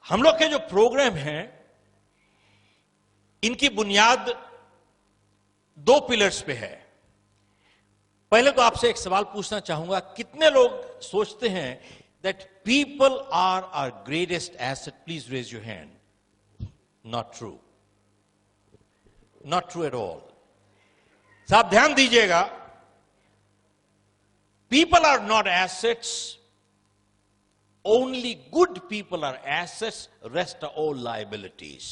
हम लोग के जो प्रोग्राम हैं इनकी बुनियाद दो पिलर्स पे है। पहले तो आपसे एक सवाल पूछना चाहूंगा, कितने लोग सोचते हैं that people are our greatest asset? Please raise your hand. Not true, not true at all. साहब ध्यान दीजिएगा, people are not assets, only good people are assets, rest are all liabilities.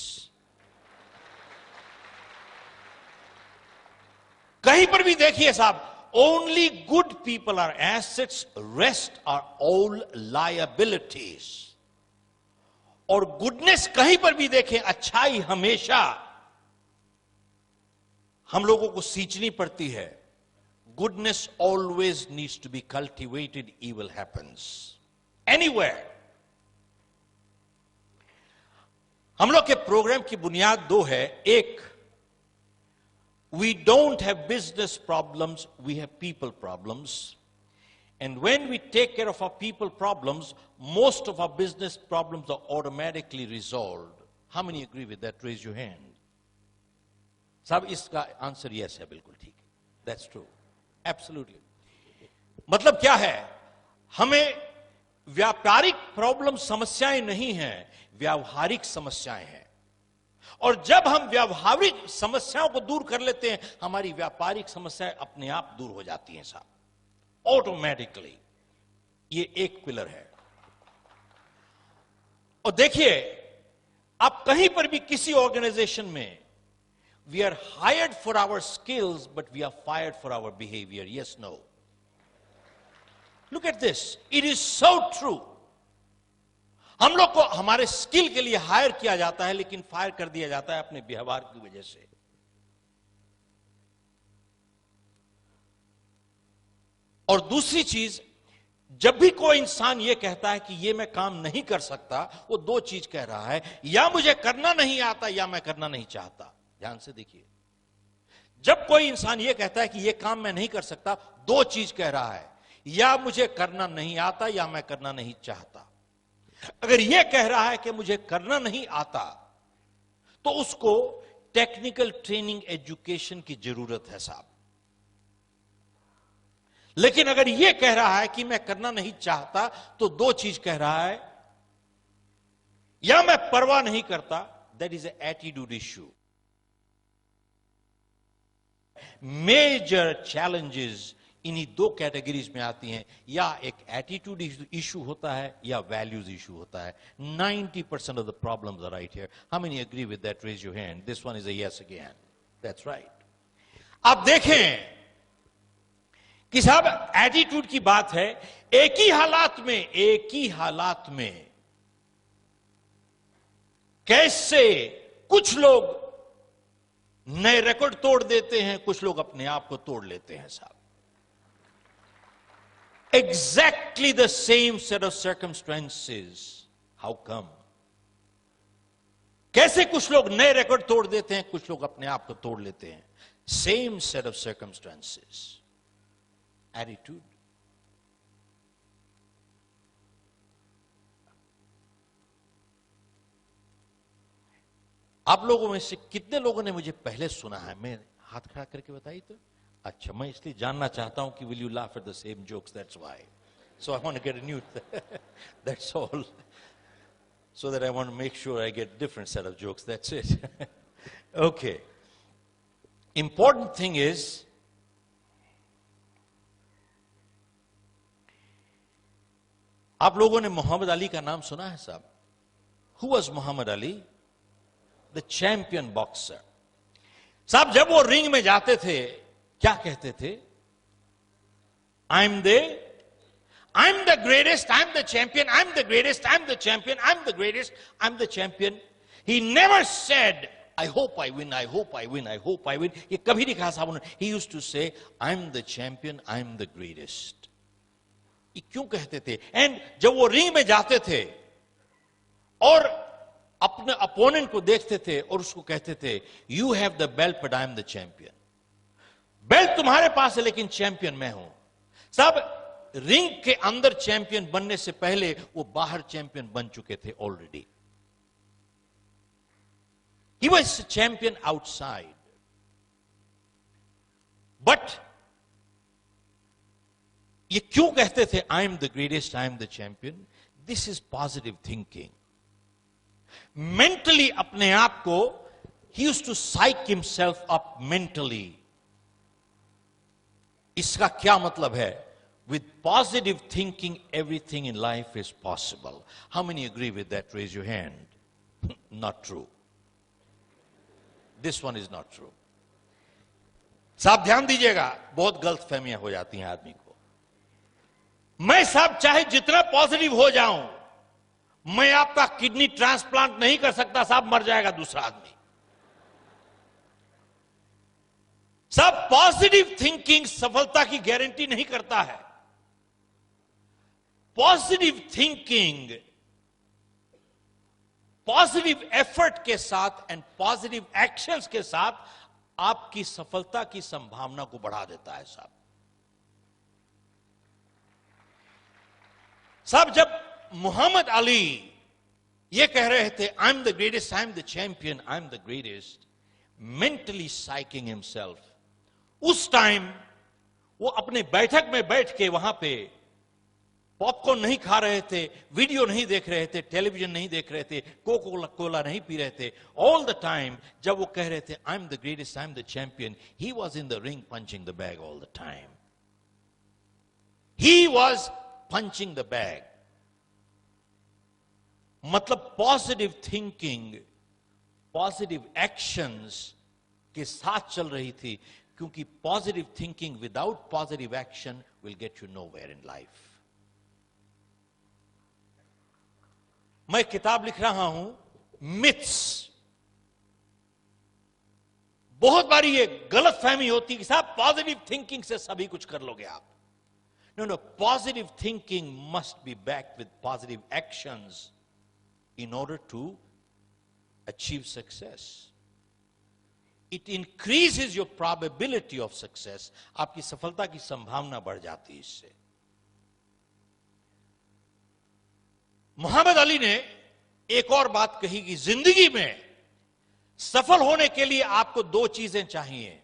कहीं पर भी देखिए साहब, only good people are assets, rest are all liabilities. और goodness कहीं पर भी देखें, अच्छाई हमेशा हम लोगों को सींचनी पड़ती है। Goodness always needs to be cultivated, evil happens. Anywhere. हम लोग के प्रोग्राम की बुनियाद दो है। एक, we don't have business problems, we have people problems. And when we take care of our people problems, most of our business problems are automatically resolved. How many agree with that? Raise your hand. साहब इसका answer yes है, बिल्कुल ठीक है। That's true. Absolutely. मतलब क्या है, हमें व्यापारिक प्रॉब्लम समस्याएं नहीं हैं, व्यावहारिक समस्याएं हैं। और जब हम व्यावहारिक समस्याओं को दूर कर लेते हैं, हमारी व्यापारिक समस्याएं अपने आप दूर हो जाती हैं साहब, ऑटोमेटिकली। ये एक पिलर है। और देखिए, आप कहीं पर भी किसी ऑर्गेनाइजेशन में, we are hired for our skills but we are fired for our behaviour. Yes, no? Look at this. It is so true. हम लोग को हमारे स्किल के लिए हायर किया जाता है, लेकिन फायर कर दिया जाता है अपने व्यवहार की वजह से। और दूसरी चीज, जब भी कोई इंसान यह कहता है कि यह मैं काम नहीं कर सकता, वो दो चीज कह रहा है, या मुझे करना नहीं आता या मैं करना नहीं चाहता। ध्यान से देखिए, जब कोई इंसान यह कहता है कि यह काम मैं नहीं कर सकता, दो चीज कह रहा है, या मुझे करना नहीं आता या मैं करना नहीं चाहता। अगर यह कह रहा है कि मुझे करना नहीं आता, तो उसको टेक्निकल ट्रेनिंग एजुकेशन की जरूरत है साहब। लेकिन अगर यह कह रहा है कि मैं करना नहीं चाहता, तो दो चीज कह रहा है, या मैं परवाह नहीं करता, that is a attitude issue. Major challenges इन्हीं दो कैटेगरीज में आती हैं, या एक एटीट्यूड इशू होता है या वैल्यूज इशू होता है। 90% of the problems are right here. How many agree with that? Raise your hand. This one is a yes again. That's right. आप देखें कि साहब एटीट्यूड की बात है, एक ही हालात में कैसे कुछ लोग नए रिकॉर्ड तोड़ देते हैं, कुछ लोग अपने आप को तोड़ लेते हैं साहब। Exactly the same set of circumstances. How come? कैसे कुछ लोग नए रिकॉर्ड तोड़ देते हैं, कुछ लोग अपने आप को तोड़ लेते हैं? Same set of circumstances. Attitude. आप लोगों में से कितने लोगों ने मुझे पहले सुना है? मैं हाथ खड़ा करके बताइए तो। अच्छा, मैं इसलिए जानना चाहता हूं कि will you laugh at the same jokes, that's why. So I want to get a new, that's all, so that I want to make sure I get different set of jokes, that's it. Okay, important thing is, आप लोगों ने मोहम्मद अली का नाम सुना है साहब? Who was Muhammad Ali? The champion boxer. साहब जब वो रिंग में जाते थे, क्या कहते थे? I'm the greatest, I'm the champion, I'm the greatest, I'm the champion, I'm the greatest, I'm the champion. He never said, I hope I win, I hope I win, I hope I win. ये कभी नहीं कहा साहब उन्होंने। He used to say, I'm the champion, I'm the greatest. ये क्यों कहते थे? एंड जब वो रिंग में जाते थे और अपने अपोनेंट को देखते थे और उसको कहते थे, You have the belt, but I'm the champion. Belt तुम्हारे पास है लेकिन चैंपियन मैं हूं। साहब रिंग के अंदर चैंपियन बनने से पहले वो बाहर चैंपियन बन चुके थे already. He was a champion outside. But ये क्यों कहते थे I am the greatest, I am the champion? This is positive thinking. Mentally अपने आप को he used to psych himself up mentally. इसका क्या मतलब है? With positive thinking, everything in life is possible. How many agree with that? Raise your hand. Not true. This one is not true. साहब ध्यान दीजिएगा, बहुत गलत फहमियां हो जाती हैं आदमी को. मैं साहब चाहे जितना पॉजिटिव हो जाऊं, मैं आपका किडनी ट्रांसप्लांट नहीं कर सकता साहब, मर जाएगा दूसरा आदमी. साहब पॉजिटिव थिंकिंग सफलता की गारंटी नहीं करता है. पॉजिटिव थिंकिंग पॉजिटिव एफर्ट के साथ एंड पॉजिटिव एक्शंस के साथ आपकी सफलता की संभावना को बढ़ा देता है साहब. साहब जब मोहम्मद अली ये कह रहे थे I am the greatest, I am the champion, I am the greatest, mentally psyching himself, उस टाइम वो अपने बैठक में बैठ के वहां पे पॉपकॉर्न नहीं खा रहे थे, वीडियो नहीं देख रहे थे, टेलीविजन नहीं देख रहे थे, कोला नहीं पी रहे थे. ऑल द टाइम जब वो कह रहे थे I am the greatest, I am the champion, he was in the ring punching the bag all the time. He was punching the bag. मतलब पॉजिटिव थिंकिंग पॉजिटिव एक्शंस के साथ चल रही थी, क्योंकि positive thinking without positive action will get you nowhere in life. मैं किताब लिख रहा हूं मिथ्स. बहुत बारी ये गलत फहमी होती कि साहब पॉजिटिव थिंकिंग से सभी कुछ कर लोगे आप. No, positive thinking must be backed with positive actions in order to achieve success. It increases your probability of success. आपकी सफलता की संभावना बढ़ जाती है इससे. मोहम्मद अली ने एक और बात कही कि जिंदगी में सफल होने के लिए आपको दो चीजें चाहिए.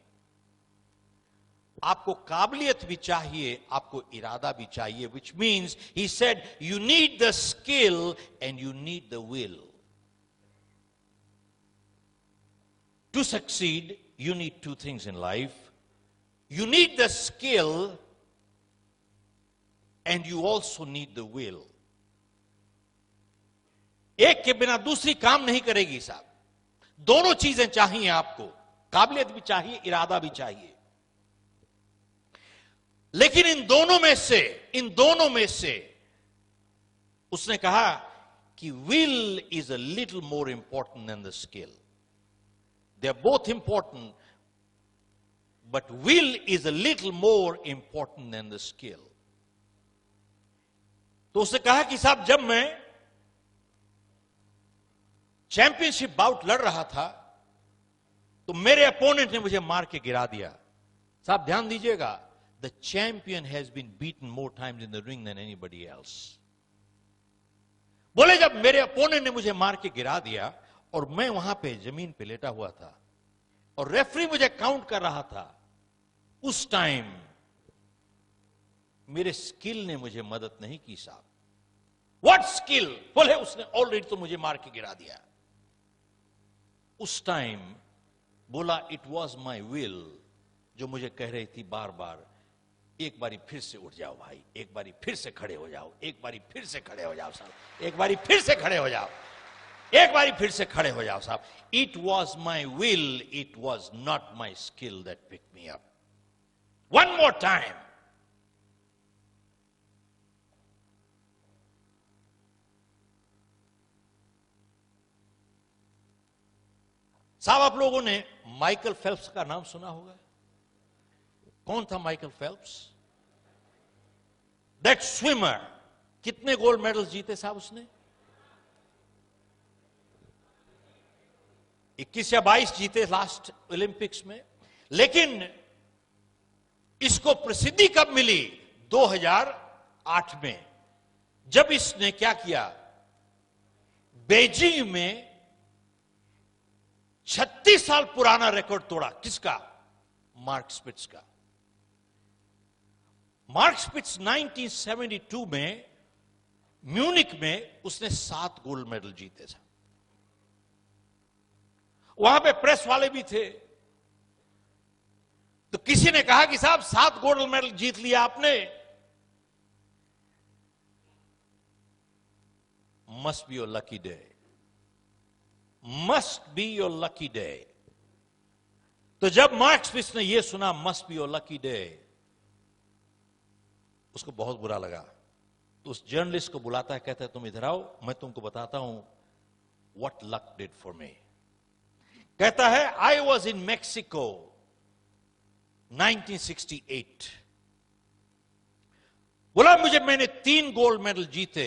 आपको काबिलियत भी चाहिए, आपको इरादा भी चाहिए. Which means he said you need the skill and you need the will. To succeed, you need two things in life. You need the skill and you also need the will. एक के बिना दूसरी काम नहीं करेगी साहब. दोनों चीजें चाहिए आपको, काबिलियत भी चाहिए, इरादा भी चाहिए. लेकिन इन दोनों में से उसने कहा कि will is a little more important than the skill. They are both important, but will is a little more important than the skill. तो उसने कहा कि साहब जब मैं चैंपियनशिप बाउट लड़ रहा था तो मेरे अपोनेंट ने मुझे मार के गिरा दिया. साहब ध्यान दीजिएगा, the champion has been beaten more times in the ring than anybody else. बोले जब मेरे अपोनेंट ने मुझे मार के गिरा दिया और मैं वहां पे जमीन पे लेटा हुआ था और रेफरी मुझे काउंट कर रहा था, उस टाइम मेरे स्किल ने मुझे मदद नहीं की साहब. What skill? बोले उसने ऑलरेडी तो मुझे मार के गिरा दिया. उस टाइम बोला इट वॉज माई विल जो मुझे कह रही थी बार बार, एक बारी फिर से उठ जाओ भाई, एक बारी फिर से खड़े हो जाओ, एक बारी फिर से खड़े हो जाओ साहब, एक बारी फिर से खड़े हो जाओ, एक बारी फिर से खड़े हो जाओ साहब. It was my will, it was not my skill that pick me up. One more time. साहब आप लोगों ने माइकल फेल्प्स का नाम सुना होगा. कौन था माइकल फेल्प्स? That swimmer. कितने गोल्ड मेडल जीते साहब उसने? 21 या 22 जीते लास्ट ओलंपिक्स में. लेकिन इसको प्रसिद्धि कब मिली? 2008 में, जब इसने क्या किया, बेजिंग में 36 साल पुराना रिकॉर्ड तोड़ा। किसका? मार्क स्पिट्ज का। मार्क स्पिट्ज 1972 में म्यूनिक में उसने 7 गोल्ड मेडल जीते थे। वहां पे प्रेस वाले भी थे, तो किसी ने कहा कि साहब 7 गोल्ड मेडल जीत लिया आपने, must be your lucky day, must be your lucky day. तो जब मार्क स्पिट्ज ने यह सुना must be your lucky day, उसको बहुत बुरा लगा। तो उस जर्नलिस्ट को बुलाता है, कहता है तुम इधर आओ, मैं तुमको बताता हूं what luck did for me. कहता है आई वॉज इन मैक्सिको 1968। बोला मुझे मैंने 3 गोल्ड मेडल जीते।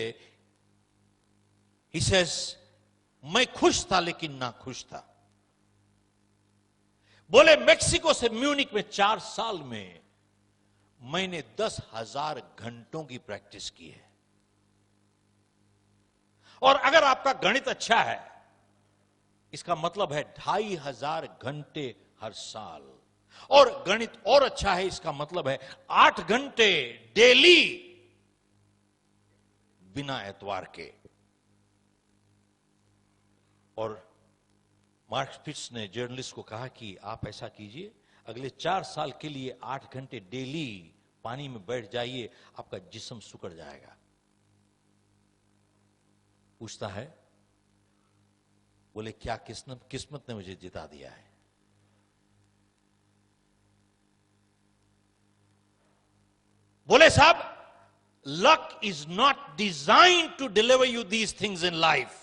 ही सेज मैं खुश था लेकिन ना खुश था। बोले मेक्सिको से म्यूनिक में 4 साल में मैंने 10,000 घंटों की प्रैक्टिस की है। और अगर आपका गणित अच्छा है, इसका मतलब है 2,500 घंटे हर साल। और गणित और अच्छा है, इसका मतलब है 8 घंटे डेली बिना एतवार के। और मार्क स्पिट्ज ने जर्नलिस्ट को कहा कि आप ऐसा कीजिए, अगले 4 साल के लिए 8 घंटे डेली पानी में बैठ जाइए, आपका जिस्म सुकड़ जाएगा। पूछता है, बोले क्या किस्मत ने मुझे जिता दिया है। बोले साहब luck is not designed to deliver you these things in life.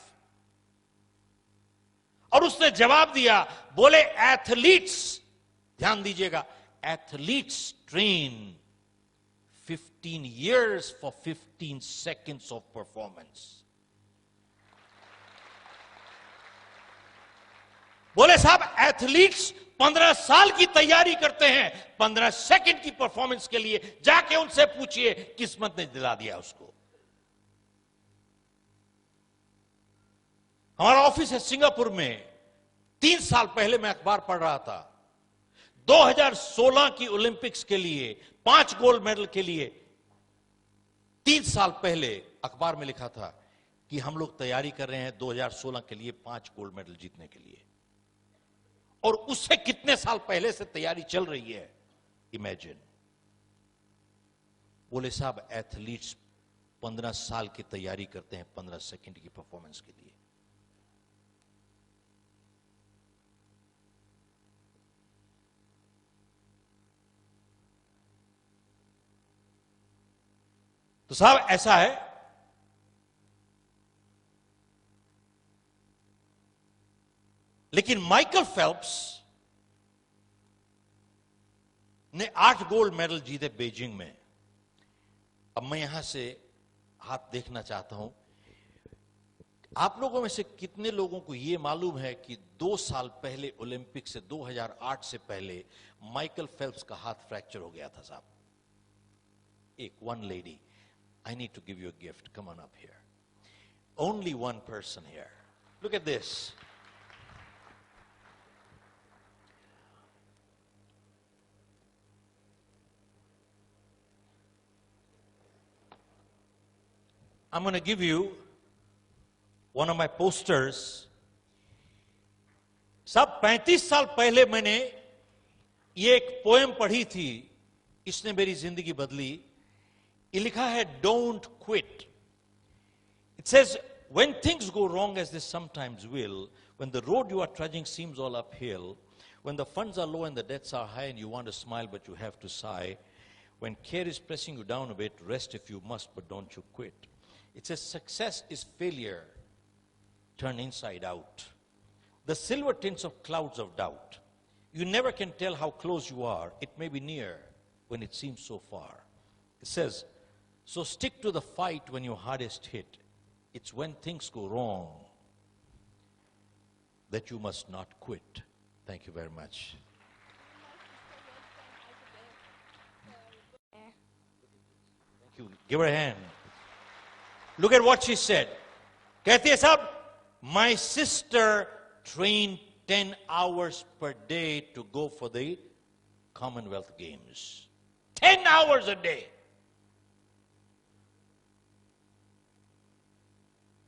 और उसने जवाब दिया, बोले एथलीट्स, ध्यान दीजिएगा, athletes train 15 years for 15 seconds of performance। बोले साहब एथलीट्स 15 साल की तैयारी करते हैं 15 सेकंड की परफॉर्मेंस के लिए। जाके उनसे पूछिए, किस्मत ने दिला दिया उसको। हमारा ऑफिस है सिंगापुर में। 3 साल पहले मैं अखबार पढ़ रहा था, 2016 की ओलंपिक्स के लिए 5 गोल्ड मेडल के लिए 3 साल पहले अखबार में लिखा था कि हम लोग तैयारी कर रहे हैं 2016 के लिए 5 गोल्ड मेडल जीतने के लिए। और उससे कितने साल पहले से तैयारी चल रही है, इमेजिन। बोले साहब एथलीट्स 15 साल की तैयारी करते हैं 15 सेकंड की परफॉर्मेंस के लिए। तो साहब ऐसा है, लेकिन माइकल फेल्प्स ने 8 गोल्ड मेडल जीते बीजिंग में। अब मैं यहां से हाथ देखना चाहता हूं, आप लोगों में से कितने लोगों को यह मालूम है कि 2 साल पहले ओलंपिक से 2008 से पहले माइकल फेल्प्स का हाथ फ्रैक्चर हो गया था साहब। One lady, I need to give you a gift. Come on up here. Only one person here. Look at this. I'm going to give you one of my posters. सब 35 साल पहले मैंने ये एक पोएम पढ़ी थी, इसने मेरी जिंदगी बदली। ये लिखा है don't quit. It says, when things go wrong as they sometimes will, when the road you are trudging seems all uphill, when the funds are low and the debts are high and you want to smile but you have to sigh, when care is pressing you down a bit, rest if you must but don't you quit. It says success is failure turned inside out. The silver tints of clouds of doubt. You never can tell how close you are. It may be near when it seems so far. It says, so stick to the fight when you're hardest hit. It's when things go wrong that you must not quit. Thank you very much. Thank you. Give her a hand. Look at what she said. कहती है साहब, my sister trained 10 hours per day to go for the Commonwealth Games. 10 hours a day.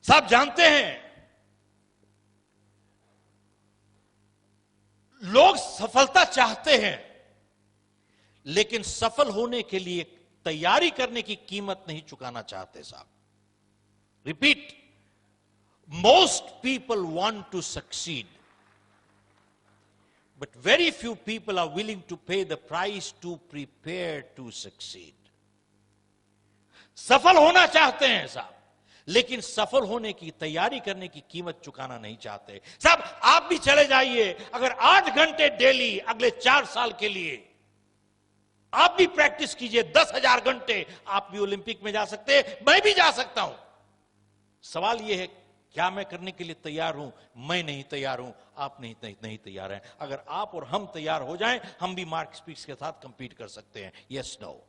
साहब जानते हैं, लोग सफलता चाहते हैं, लेकिन सफल होने के लिए तैयारी करने की कीमत नहीं चुकाना चाहते साहब. Repeat, most people want to succeed, but very few people are willing to pay the price to prepare to succeed. सफल होना चाहते हैं साहब, लेकिन सफल होने की तैयारी करने की कीमत चुकाना नहीं चाहते. साहब आप भी चले जाइए, अगर 8 घंटे डेली अगले 4 साल के लिए आप भी प्रैक्टिस कीजिए, 10,000 घंटे, आप भी ओलंपिक में जा सकते हैं, मैं भी जा सकता हूं. सवाल यह है, क्या मैं करने के लिए तैयार हूं? मैं नहीं तैयार हूं, आप नहीं तैयार हैं. अगर आप और हम तैयार हो जाएं, हम भी मार्क स्पिट्ज के साथ कंपीट कर सकते हैं. Yes, no?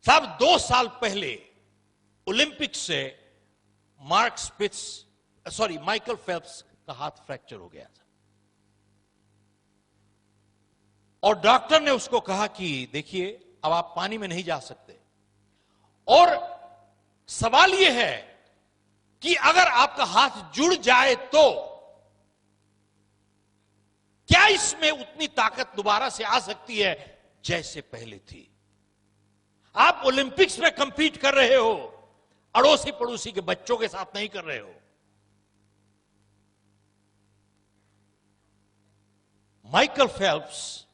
साहब 2 साल पहले ओलंपिक से माइकल फेल्प्स का हाथ फ्रैक्चर हो गया था, और डॉक्टर ने उसको कहा कि देखिए अब आप पानी में नहीं जा सकते. और सवाल यह है कि अगर आपका हाथ जुड़ जाए तो क्या इसमें उतनी ताकत दोबारा से आ सकती है जैसे पहले थी? आप ओलंपिक्स में कंपीट कर रहे हो, अड़ोसी पड़ोसी के बच्चों के साथ नहीं कर रहे हो. माइकल फेल्प्स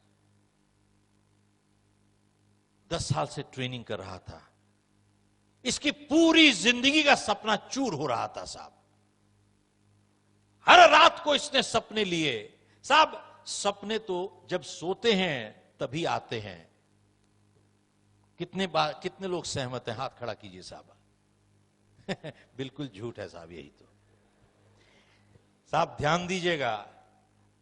10 साल से ट्रेनिंग कर रहा था. इसकी पूरी जिंदगी का सपना चूर हो रहा था साहब. हर रात को इसने सपने लिए. साहब सपने तो जब सोते हैं तभी आते हैं. कितने लोग सहमत हैं? हाथ खड़ा कीजिए साहब. बिल्कुल झूठ है साहब, यही तो. साहब ध्यान दीजिएगा,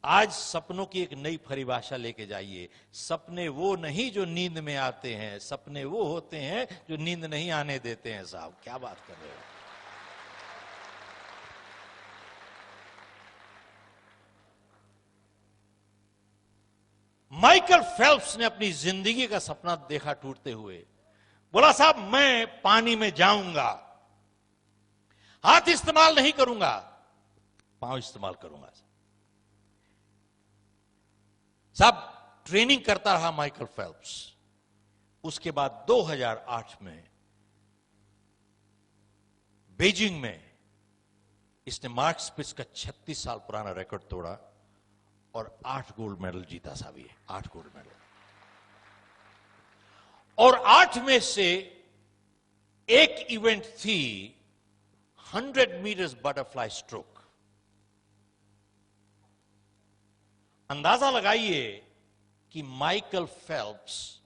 आज सपनों की एक नई परिभाषा लेके जाइए. सपने वो नहीं जो नींद में आते हैं, सपने वो होते हैं जो नींद नहीं आने देते हैं. साहब क्या बात कर रहे हो? माइकल फेल्प्स ने अपनी जिंदगी का सपना देखा टूटते हुए. बोला साहब मैं पानी में जाऊंगा, हाथ इस्तेमाल नहीं करूंगा, पांव इस्तेमाल करूंगा. साहब ट्रेनिंग करता रहा माइकल फेल्प्स. उसके बाद 2008 में बीजिंग में इसने मार्क स्पिट्ज का 36 साल पुराना रिकॉर्ड तोड़ा और 8 गोल्ड मेडल जीता साहब. ये 8 गोल्ड मेडल, और 8 में से एक इवेंट थी 100 मीटर्स बटरफ्लाई स्ट्रोक. अंदाजा लगाइए कि माइकल फेल्प्स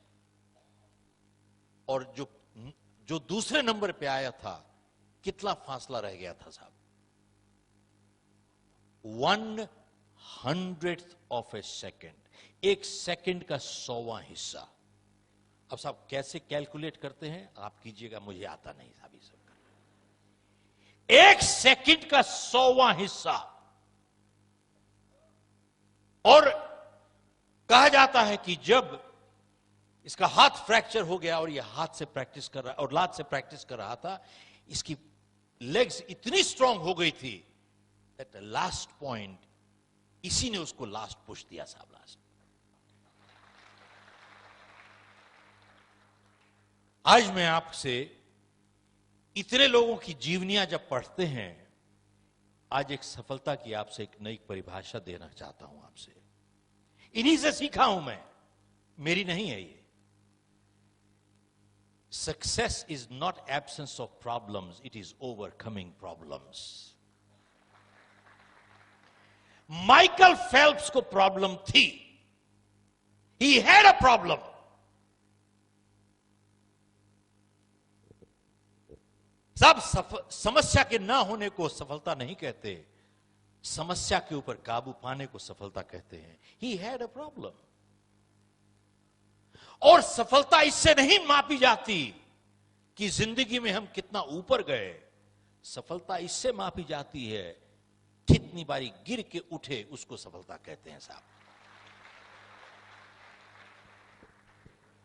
और जो दूसरे नंबर पे आया था, कितना फासला रह गया था साहब. 1/100th of A second. एक सेकेंड का 100वां हिस्सा. अब साहब कैसे कैलकुलेट करते हैं आप कीजिएगा, मुझे आता नहीं साहब ये सब. एक सेकेंड का 100वां हिस्सा. और कहा जाता है कि जब इसका हाथ फ्रैक्चर हो गया और यह हाथ से प्रैक्टिस कर रहा और लात से प्रैक्टिस कर रहा था, इसकी लेग्स इतनी स्ट्रांग हो गई थी दैट लास्ट पॉइंट इसी ने उसको लास्ट पुश दिया साहब. लास्ट आज मैं आपसे इतने लोगों की जीवनियां जब पढ़ते हैं, आज एक सफलता की आपसे एक नई परिभाषा देना चाहता हूं आपसे. इन्हीं से सीखा हूं मैं, मेरी नहीं है ये. Success is not absence of problems, it is overcoming problems. Michael Phelps को प्रॉब्लम थी. He had a problem. सब समस्या के ना होने को सफलता नहीं कहते, समस्या के ऊपर काबू पाने को सफलता कहते हैं. He had a problem. और सफलता इससे नहीं मापी जाती कि जिंदगी में हम कितना ऊपर गए, सफलता इससे मापी जाती है कितनी बारी गिर के उठे, उसको सफलता कहते हैं साहब।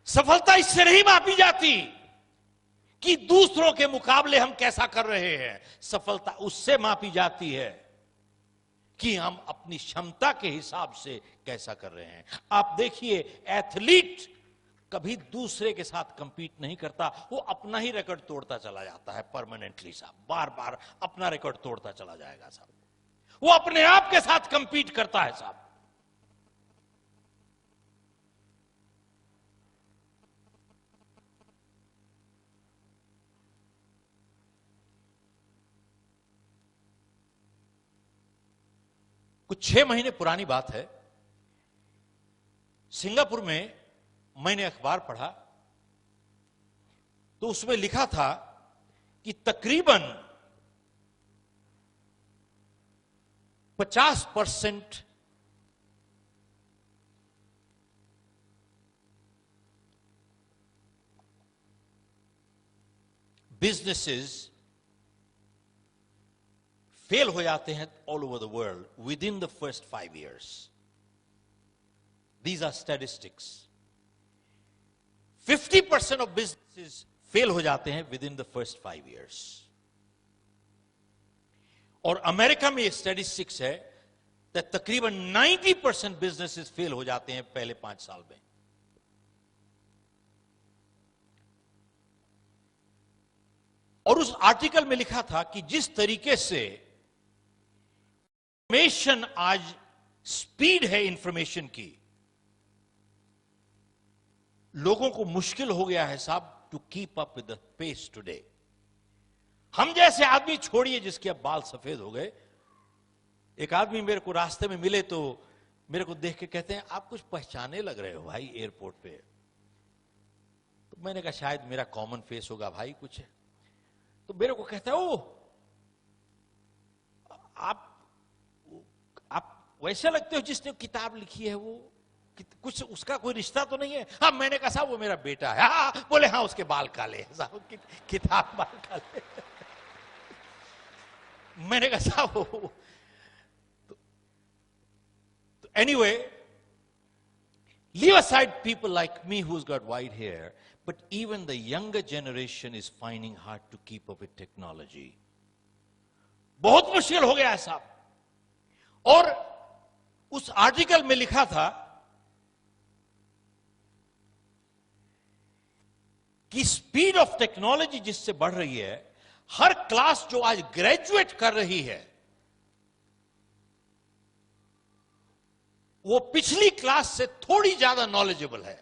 सफलता इससे नहीं मापी जाती कि दूसरों के मुकाबले हम कैसा कर रहे हैं। सफलता उससे मापी जाती है कि हम अपनी क्षमता के हिसाब से कैसा कर रहे हैं। आप देखिए, एथलीट कभी दूसरे के साथ कंपीट नहीं करता, वो अपना ही रिकॉर्ड तोड़ता चला जाता है परमानेंटली साहब, बार बार अपना रिकॉर्ड तोड़ता चला जाएगा साहब। वो अपने आप के साथ कंपीट करता है साहब। कुछ 6 महीने पुरानी बात है, सिंगापुर में मैंने अखबार पढ़ा तो उसमें लिखा था कि तकरीबन 50% बिजनेसेस फेल हो जाते हैं all over the world with in the first 5 years. These are statistics. 50% of businesses fail हो जाते हैं with in the first 5 years. और अमेरिका में ये स्टैटिस्टिक्स है कि तकरीबन 90% बिजनेसेस फेल हो जाते हैं पहले 5 साल में। और उस आर्टिकल में लिखा था कि जिस तरीके से इंफॉर्मेशन आज स्पीड है इंफॉर्मेशन की, लोगों को मुश्किल हो गया है साहब to keep up with the pace today. हम जैसे आदमी छोड़िए जिसके अब बाल सफेद हो गए। एक आदमी मेरे को रास्ते में मिले तो मेरे को देख के कहते हैं, आप कुछ पहचाने लग रहे हो भाई एयरपोर्ट पे। तो मैंने कहा शायद मेरा कॉमन फेस होगा भाई कुछ। तो मेरे को कहता है, ओ आप वैसे लगते हो जिसने किताब लिखी है, वो कुछ उसका कोई रिश्ता तो नहीं है। हाँ, मैंने कहा साहब वो मेरा बेटा है। हाँ, बोले हाँ उसके बाल काले हैं साहब, किताब बाल काले। मैंने कहा साहब तो anyway, leave aside people like me who's got white hair, but even the younger generation is finding hard to keep up with technology. बहुत मुश्किल हो गया है साहब। और उस आर्टिकल में लिखा था कि स्पीड ऑफ टेक्नोलॉजी जिससे बढ़ रही है, हर क्लास जो आज ग्रेजुएट कर रही है वो पिछली क्लास से थोड़ी ज्यादा नॉलेजेबल है।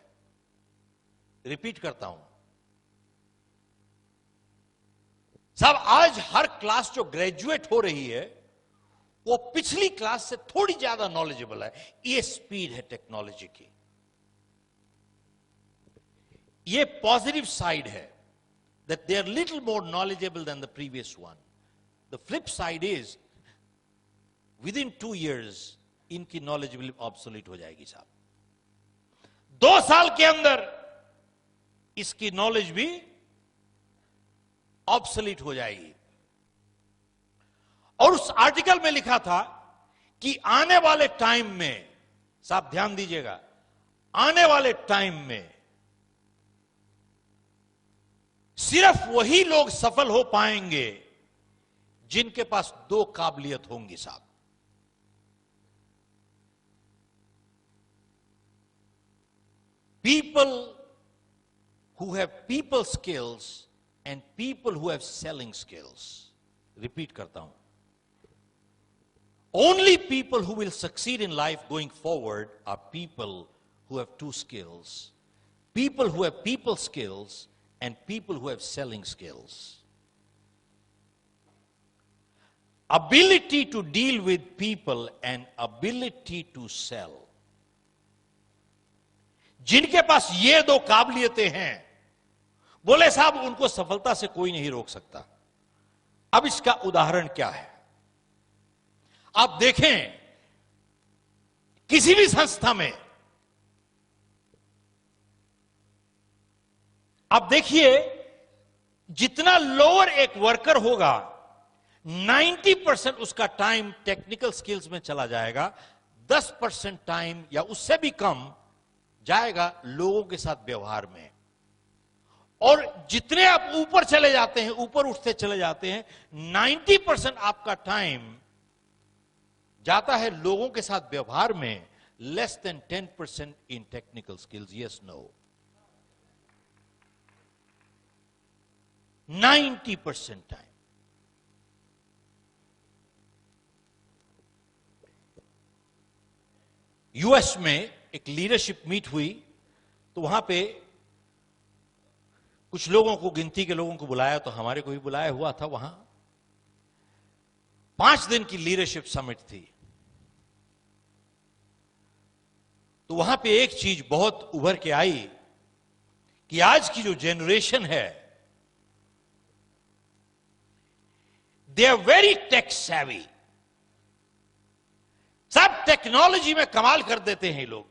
रिपीट करता हूं साहब, आज हर क्लास जो ग्रेजुएट हो रही है वो पिछली क्लास से थोड़ी ज्यादा नॉलेजेबल है। ये स्पीड है टेक्नोलॉजी की, ये पॉजिटिव साइड है that they are little more knowledgeable than the previous one. The flip side is within 2 years इनकी knowledgeability obsolete हो जाएगी साहब। 2 साल के अंदर इसकी नॉलेज भी obsolete हो जाएगी। और उस आर्टिकल में लिखा था कि आने वाले टाइम में, साहब ध्यान दीजिएगा, आने वाले टाइम में सिर्फ वही लोग सफल हो पाएंगे जिनके पास 2 काबिलियत होंगी साहब। People who have people skills and people who have selling skills. Repeat करता हूं, only people who will succeed in life going forward are people who have 2 skills. People who have people skills and people who have selling skills. Ability to deal with people and ability to sell. जिनके पास ये 2 काबिलियतें हैं, बोले साहब उनको सफलता से कोई नहीं रोक सकता। अब इसका उदाहरण क्या है? आप देखें किसी भी संस्था में, आप देखिए जितना लोअर एक वर्कर होगा 90% उसका टाइम टेक्निकल स्किल्स में चला जाएगा, 10% टाइम या उससे भी कम जाएगा लोगों के साथ व्यवहार में। और जितने आप ऊपर चले जाते हैं, ऊपर उठते चले जाते हैं, 90% आपका टाइम जाता है लोगों के साथ व्यवहार में, less than 10% in technical skills. Yes, no? 90% time. US में एक लीडरशिप मीट हुई, तो वहां पे कुछ लोगों को, गिनती के लोगों को बुलाया, तो हमारे को भी बुलाया हुआ था। वहां 5 दिन की लीडरशिप समिट थी। तो वहां पे एक चीज बहुत उभर के आई कि आज की जो जनरेशन है, they are very tech savvy. सब टेक्नोलॉजी में कमाल कर देते हैं लोग।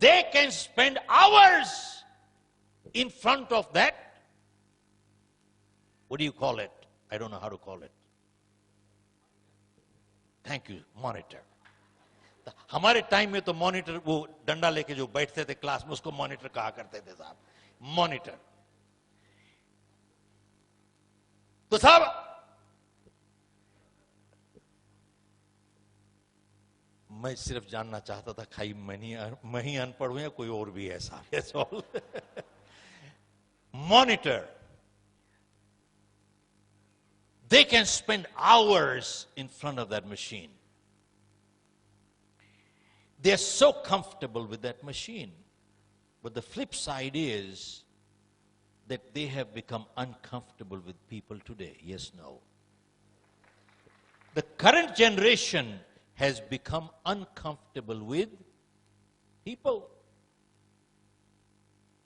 They can spend hours in front of that, what do you call it? I don't know how to call it. Thank you, monitor. हमारे टाइम में तो मॉनिटर वो डंडा लेके जो बैठते थे क्लास में, उसको मॉनिटर कहा करते थे साहब, मॉनिटर। तो साहब मैं सिर्फ जानना चाहता था, खाई मैं ही अनपढ़ हूं या कोई और भी है साहब? Monitor. They can spend hours in front of that machine. They're so comfortable with that machine. But the flip side is that they have become uncomfortable with people today. Yes, no? The current generation has become uncomfortable with people.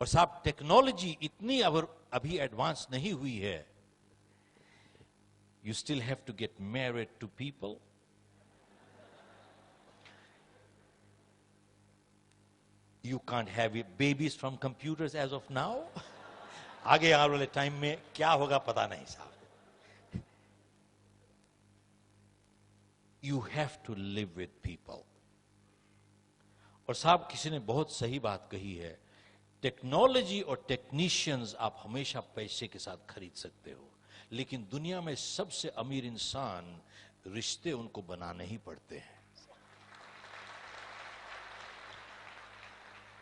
और साहब technology इतनी अभी advance नहीं हुई है। You still have to get married to people. You can't have babies from computers as of now. आगे आने वाले टाइम में क्या होगा पता नहीं साहब। You have to live with people. और साहब किसी ने बहुत सही बात कही है, टेक्नोलॉजी और टेक्नीशियंस आप हमेशा पैसे के साथ खरीद सकते हो, लेकिन दुनिया में सबसे अमीर इंसान, रिश्ते उनको बनाने ही पड़ते हैं।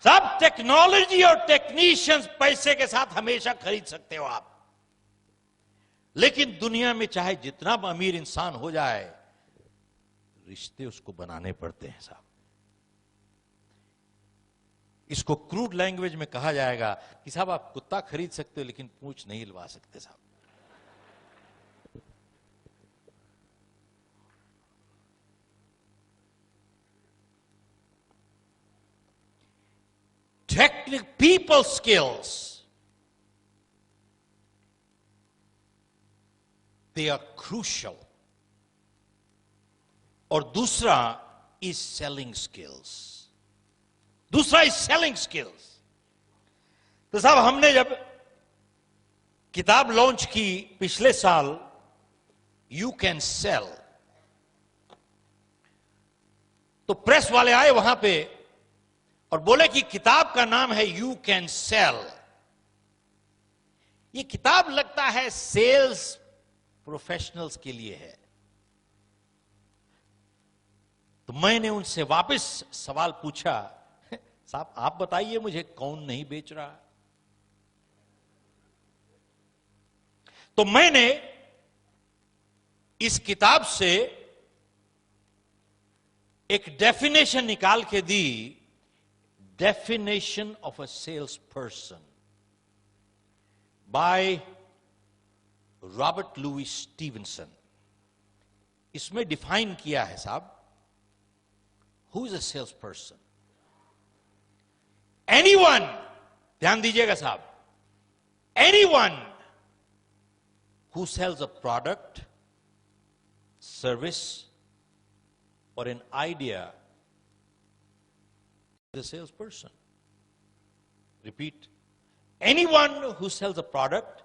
सब टेक्नोलॉजी और टेक्नीशियंस पैसे के साथ हमेशा खरीद सकते हो आप, लेकिन दुनिया में चाहे जितना अमीर इंसान हो जाए, रिश्ते उसको बनाने पड़ते हैं साहब। इसको क्रूड लैंग्वेज में कहा जाएगा कि साहब आप कुत्ता खरीद सकते हो लेकिन पूंछ नहीं हिलवा सकते साहब। Technical people skills, they are crucial. और दूसरा is selling skills. दूसरा इज सेलिंग स्किल्स। तो साहब हमने जब किताब लॉन्च की पिछले साल, यू कैन सेल, तो प्रेस वाले आए वहां पे और बोले कि किताब का नाम है यू कैन सेल। ये किताब लगता है सेल्स प्रोफेशनल्स के लिए है। तो मैंने उनसे वापस सवाल पूछा, साहब आप बताइए मुझे कौन नहीं बेच रहा? तो मैंने इस किताब से एक डेफिनेशन निकाल के दी, definition of a sales person by Robert Louis Stevenson. इसमें डिफाइन किया है साहब, who is a sales person. Anyone, ध्यान दीजिएगा साहब, anyone who sells a product, service, or an idea is a salesperson. Repeat. Anyone who sells a product,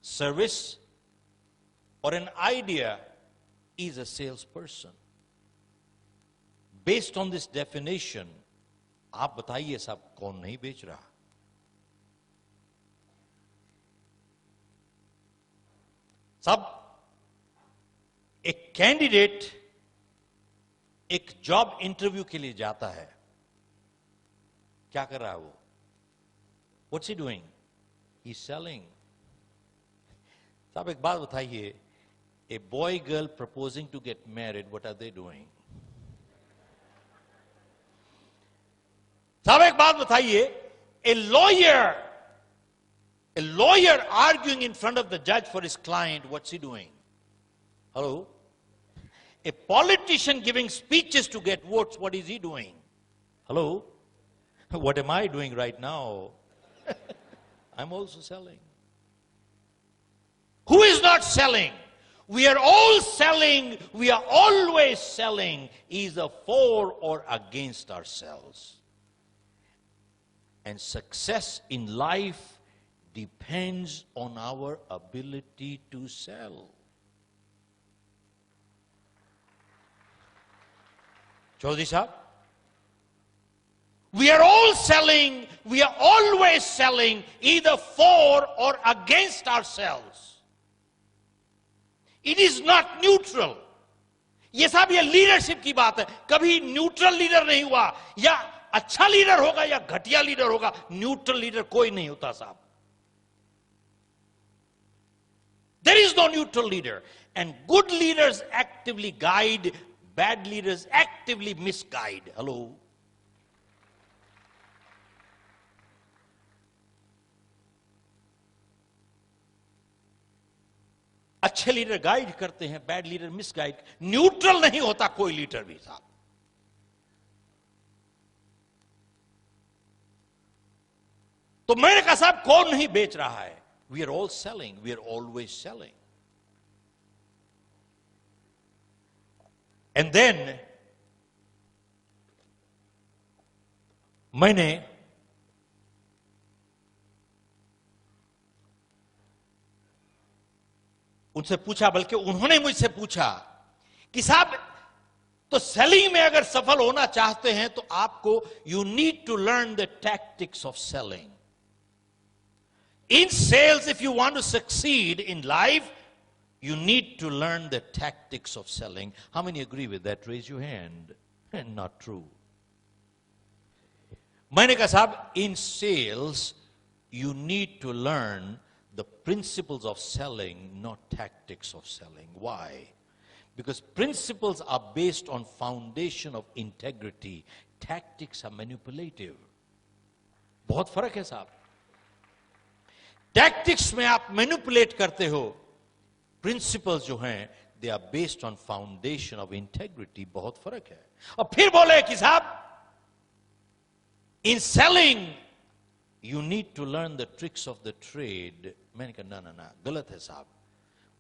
service, or an idea is a salesperson. Based on this definition, आप बताइए साहब कौन नहीं बेच रहा? साहब, एक कैंडिडेट एक जॉब इंटरव्यू के लिए जाता है, क्या कर रहा है वो? What's he doing? He's selling. साहब एक बात बताइए, a boy girl proposing to get married, what are they doing? साहब एक बात बताइए, a lawyer arguing in front of the judge for his client, what's he doing? Hello? A politician giving speeches to get votes, what is he doing? Hello? What am I doing right now? I'm also selling. Who is not selling? We are all selling. We are always selling, either for or against ourselves. And success in life depends on our ability to sell. Chaudhary Sahab, we are all selling, we are always selling, either for or against ourselves. It is not neutral. ये साहब ये leadership की बात है, कभी neutral leader नहीं हुआ, या अच्छा लीडर होगा या घटिया लीडर होगा, न्यूट्रल लीडर कोई नहीं होता साहब. There is no neutral leader, and good leaders actively guide, bad leaders actively misguide. Hello? अच्छे लीडर गाइड करते हैं, बैड लीडर मिसगाइड. न्यूट्रल नहीं होता कोई लीडर भी साहब. तो मैंने कहा साहब कौन नहीं बेच रहा है? We are all selling. We are always selling. And then मैंने उनसे पूछा, बल्कि उन्होंने मुझसे पूछा कि साहब तो सेलिंग में अगर सफल होना चाहते हैं तो आपको you need to learn the tactics of selling. In sales, if you want to succeed in life, you need to learn the tactics of selling. How many agree with that? Raise your hand. Not true. मैंने कहा साहब, in sales, you need to learn the principles of selling, not tactics of selling. Why? Because principles are based on foundation of integrity. Tactics are manipulative. बहुत फर्क है साहब. Tactics में आप manipulate करते हो, प्रिंसिपल्स जो हैं they are based on foundation of integrity. बहुत फर्क है. और फिर बोले कि साहब in selling you need to learn the tricks of the trade. मैंने कहा ना ना ना, गलत है साहब.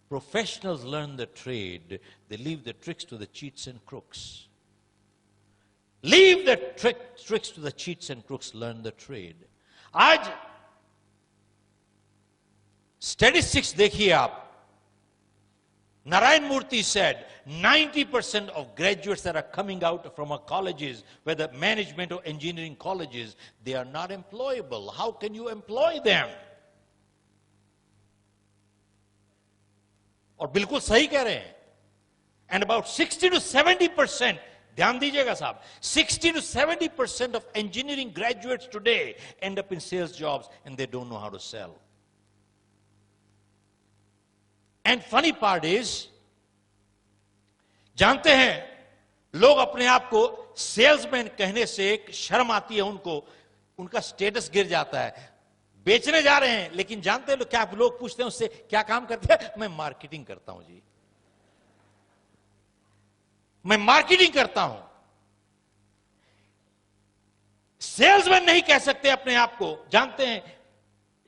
Professionals learn the trade, they leave the tricks to the cheats and crooks. Leave the tricks to the cheats and crooks, learn the trade. आज statistics देखिए आप. Narayan Murthy said 90% of graduates that are coming out from our colleges, whether management or engineering colleges, they are not employable. How can you employ them? और बिल्कुल सही कह रहे हैं. And about 60 to 70%, ध्यान दीजिएगा साहब, 60 to 70% of engineering graduates today end up in sales jobs and they don't know how to sell. And funny part is, जानते हैं लोग अपने आप को सेल्समैन कहने से एक शर्म आती है उनको, उनका स्टेटस गिर जाता है. बेचने जा रहे हैं, लेकिन जानते हैं लोग क्या, लोग पूछते हैं उससे क्या काम करते हैं? मैं मार्केटिंग करता हूं जी, मैं मार्केटिंग करता हूं. सेल्समैन नहीं कह सकते अपने आप को, जानते हैं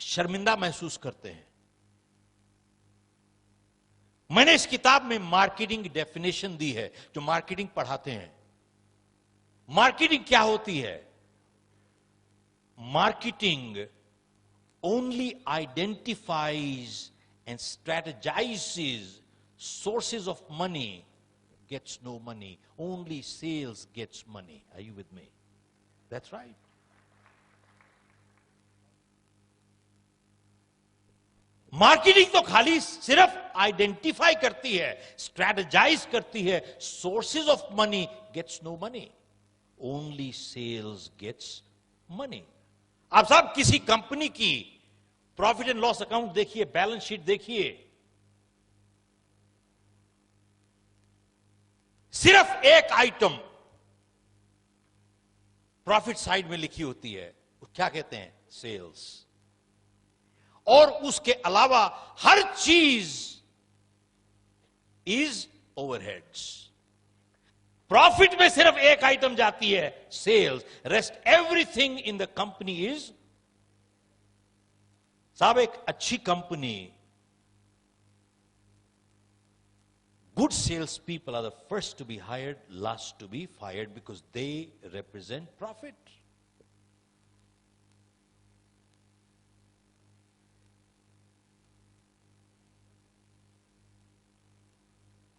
शर्मिंदा महसूस करते हैं. मैंने इस किताब में मार्केटिंग डेफिनेशन दी है, जो मार्केटिंग पढ़ाते हैं. मार्केटिंग क्या होती है? Marketing only identifies and strategizes sources of money gets no money. Only sales gets money. Are you with me? That's right. Marketing तो खाली सिर्फ आइडेंटिफाई करती है, स्ट्रेटेजाइज करती है, sources of money gets no money, only sales gets money. आप साहब किसी कंपनी की प्रॉफिट एंड लॉस अकाउंट देखिए, बैलेंस शीट देखिए, सिर्फ एक आइटम प्रॉफिट साइड में लिखी होती है, क्या कहते हैं? सेल्स। और उसके अलावा हर चीज इज ओवरहेड्स। प्रॉफिट में सिर्फ एक आइटम जाती है, sales. Rest everything in the company is. साहब एक अच्छी company, good sales people are the first to be hired, last to be fired, because they represent profit.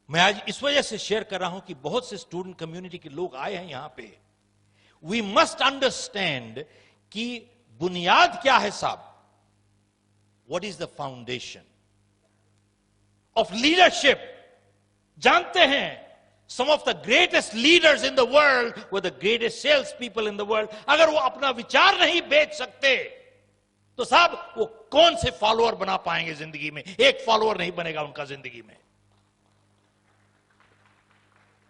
मैं आज इस वजह से शेयर कर रहा हूं कि बहुत से स्टूडेंट कम्युनिटी के लोग आए हैं यहां पे। वी मस्ट अंडरस्टैंड कि बुनियाद क्या है साहब। What is the foundation of leadership? जानते हैं, some of the greatest leaders in the world were the greatest sales people in the world. अगर वो अपना विचार नहीं बेच सकते तो साहब वो कौन से फॉलोअर बना पाएंगे जिंदगी में? एक फॉलोअर नहीं बनेगा उनका जिंदगी में।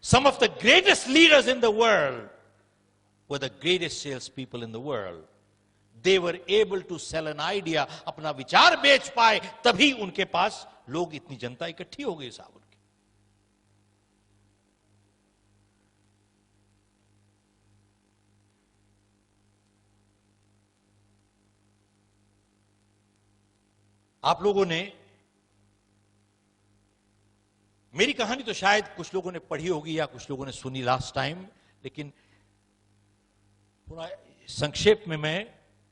Some of the greatest leaders in the world were the greatest salespeople in the world. They were able to sell an idea. अपना विचार बेच पाए, तभी उनके पास लोग, इतनी जनता इकट्ठी हो गई साहब उनकी। आप लोगों ने मेरी कहानी तो शायद कुछ लोगों ने पढ़ी होगी या कुछ लोगों ने सुनी लास्ट टाइम, लेकिन थोड़ा संक्षेप में मैं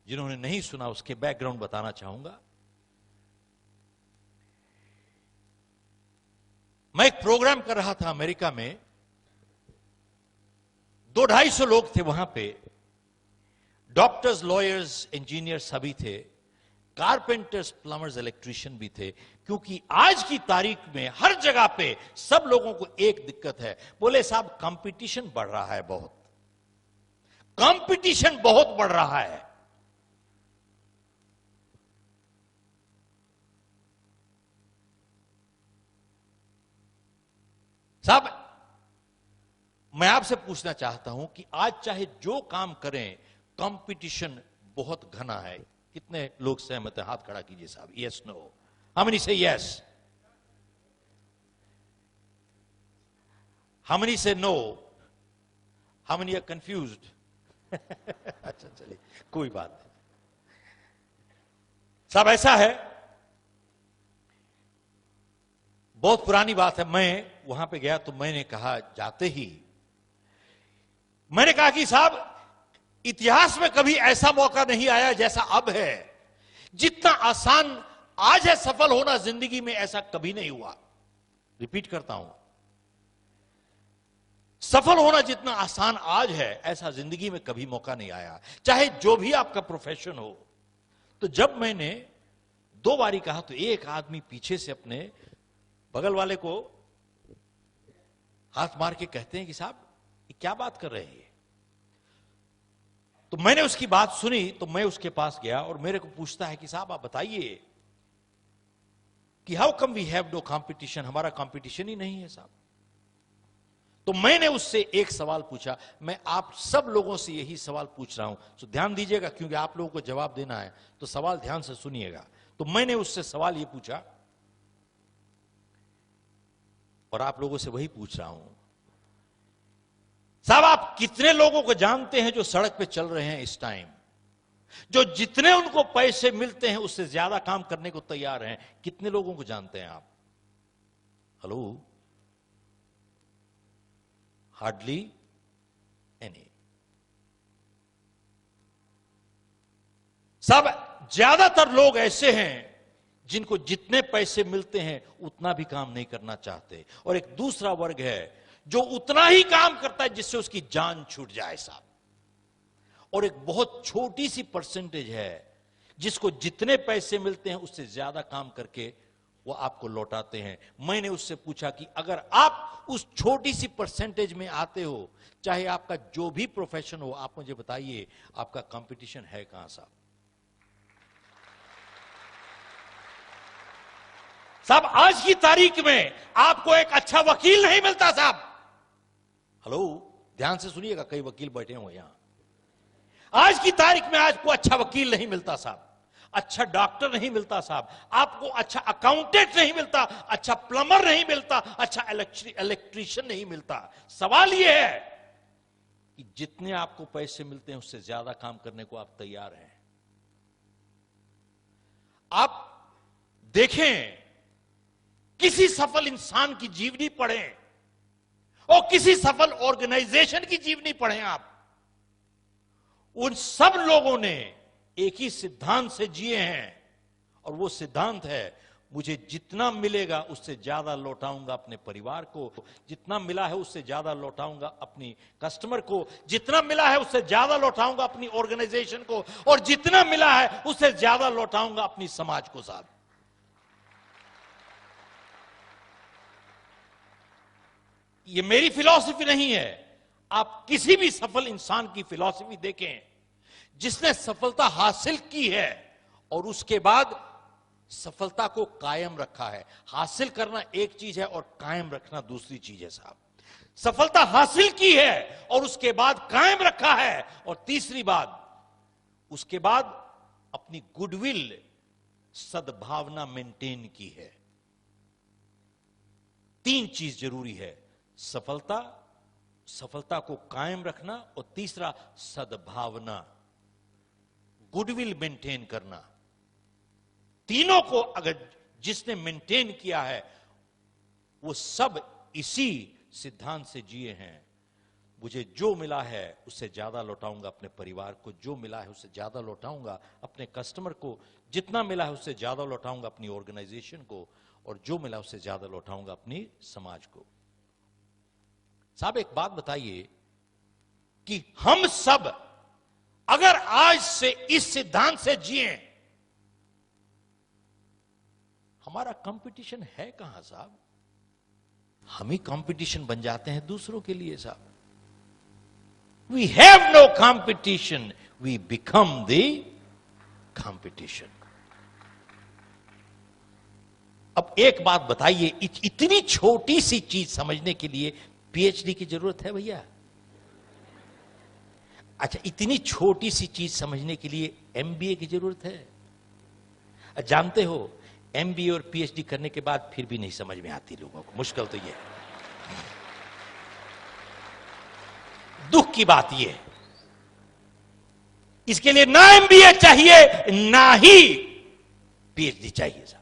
जिन्होंने नहीं सुना उसके बैकग्राउंड बताना चाहूंगा। मैं एक प्रोग्राम कर रहा था अमेरिका में, 200-250 लोग थे वहां पे। डॉक्टर्स, लॉयर्स, इंजीनियर सभी थे, कारपेंटर्स, प्लम्बर्स, इलेक्ट्रिशियन भी थे। क्योंकि आज की तारीख में हर जगह पे सब लोगों को एक दिक्कत है, बोले साहब कंपटीशन बढ़ रहा है, बहुत कंपटीशन बहुत बढ़ रहा है। साहब मैं आपसे पूछना चाहता हूं कि आज चाहे जो काम करें, कंपटीशन बहुत घना है। कितने लोग सहमत हैं? हाथ खड़ा कीजिए साहब। Yes, no? How many say yes? How many say no? How many are confused? अच्छा चलिए, कोई बात नहीं साहब। ऐसा है, बहुत पुरानी बात है। मैं वहां पे गया तो मैंने कहा, जाते ही मैंने कहा कि साहब इतिहास में कभी ऐसा मौका नहीं आया जैसा अब है। जितना आसान आज है सफल होना जिंदगी में, ऐसा कभी नहीं हुआ। रिपीट करता हूं, सफल होना जितना आसान आज है, ऐसा जिंदगी में कभी मौका नहीं आया, चाहे जो भी आपका प्रोफेशन हो। तो जब मैंने 2 बारी कहा तो एक आदमी पीछे से अपने बगल वाले को हाथ मार के कहते हैं कि साहब ये क्या बात कर रहे हैं। तो मैंने उसकी बात सुनी, तो मैं उसके पास गया और मेरे को पूछता है कि साहब आप बताइए कि how come we have no competition, हमारा कंपटीशन ही नहीं है साहब। तो मैंने उससे एक सवाल पूछा। मैं आप सब लोगों से यही सवाल पूछ रहा हूं, तो ध्यान दीजिएगा क्योंकि आप लोगों को जवाब देना है, तो सवाल ध्यान से सुनिएगा। तो मैंने उससे सवाल यह पूछा और आप लोगों से वही पूछ रहा हूं, साहब आप कितने लोगों को जानते हैं जो सड़क पे चल रहे हैं इस टाइम, जो जितने उनको पैसे मिलते हैं उससे ज्यादा काम करने को तैयार हैं? कितने लोगों को जानते हैं आप? हेलो? Hardly any. सब ज्यादातर लोग ऐसे हैं जिनको जितने पैसे मिलते हैं उतना भी काम नहीं करना चाहते, और एक दूसरा वर्ग है जो उतना ही काम करता है जिससे उसकी जान छूट जाए साहब, और एक बहुत छोटी सी परसेंटेज है जिसको जितने पैसे मिलते हैं उससे ज्यादा काम करके वो आपको लौटाते हैं। मैंने उससे पूछा कि अगर आप उस छोटी सी परसेंटेज में आते हो, चाहे आपका जो भी प्रोफेशन हो, आप मुझे बताइए आपका कंपटीशन है कहां साहब? साहब आज की तारीख में आपको एक अच्छा वकील नहीं मिलता साहब। हेलो, ध्यान से सुनिएगा, कई वकील बैठे हुए यहां। आज की तारीख में आपको अच्छा वकील नहीं मिलता साहब, अच्छा डॉक्टर नहीं मिलता साहब, आपको अच्छा अकाउंटेंट नहीं मिलता, अच्छा प्लम्बर नहीं मिलता, अच्छा इलेक्ट्रीशियन नहीं मिलता। सवाल यह है कि जितने आपको पैसे मिलते हैं उससे ज्यादा काम करने को आप तैयार हैं? आप देखें, किसी सफल इंसान की जीवनी पढ़ें और किसी सफल ऑर्गेनाइजेशन की जीवनी पढ़ें आप, उन सब लोगों ने एक ही सिद्धांत से जिए हैं, और वो सिद्धांत है मुझे जितना मिलेगा उससे ज्यादा लौटाऊंगा अपने परिवार को, जितना मिला है उससे ज्यादा लौटाऊंगा अपनी कस्टमर को, जितना मिला है उससे ज्यादा लौटाऊंगा अपनी ऑर्गेनाइजेशन को, और जितना मिला है उससे ज्यादा लौटाऊंगा अपनी समाज को साहब। ये मेरी फिलॉसफी नहीं है, आप किसी भी सफल इंसान की फिलॉसफी देखें जिसने सफलता हासिल की है और उसके बाद सफलता को कायम रखा है। हासिल करना एक चीज है और कायम रखना दूसरी चीज है साहब। सफलता हासिल की है और उसके बाद कायम रखा है, और तीसरी बात, उसके बाद अपनी गुडविल, सद्भावना मेंटेन की है। तीन चीज जरूरी है, सफलता, सफलता को कायम रखना, और तीसरा सद्भावना, गुडविल मेंटेन करना। तीनों को अगर जिसने मेंटेन किया है वो सब इसी सिद्धांत से जिए हैं। मुझे जो मिला है उससे ज्यादा लौटाऊंगा अपने परिवार को, जो मिला है उससे ज्यादा लौटाऊंगा अपने कस्टमर को, जितना मिला है उससे ज्यादा लौटाऊंगा अपनी ऑर्गेनाइजेशन को, और जो मिला उससे ज्यादा लौटाऊंगा अपनी समाज को। साहब एक बात बताइए कि हम सब अगर आज से इस सिद्धांत से जिए, हमारा कंपटीशन है कहां साहब? हम ही कंपटीशन बन जाते हैं दूसरों के लिए साहब। We have no competition, we become the competition. अब एक बात बताइए, इतनी छोटी सी चीज समझने के लिए पीएचडी की जरूरत है भैया? अच्छा, इतनी छोटी सी चीज समझने के लिए एमबीए की जरूरत है? जानते हो, एमबीए और पीएचडी करने के बाद फिर भी नहीं समझ में आती लोगों को। मुश्किल तो ये है, दुख की बात ये है। इसके लिए ना एमबीए चाहिए ना ही पीएचडी चाहिए साहब।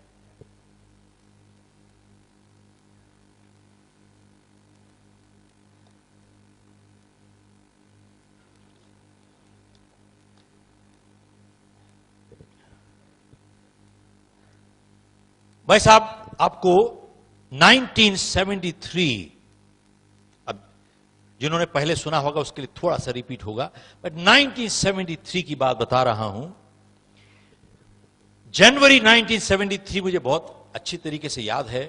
भाई साहब, आपको 1973, अब जिन्होंने पहले सुना होगा उसके लिए थोड़ा सा रिपीट होगा, बट 1973 की बात बता रहा हूं। जनवरी 1973 मुझे बहुत अच्छी तरीके से याद है।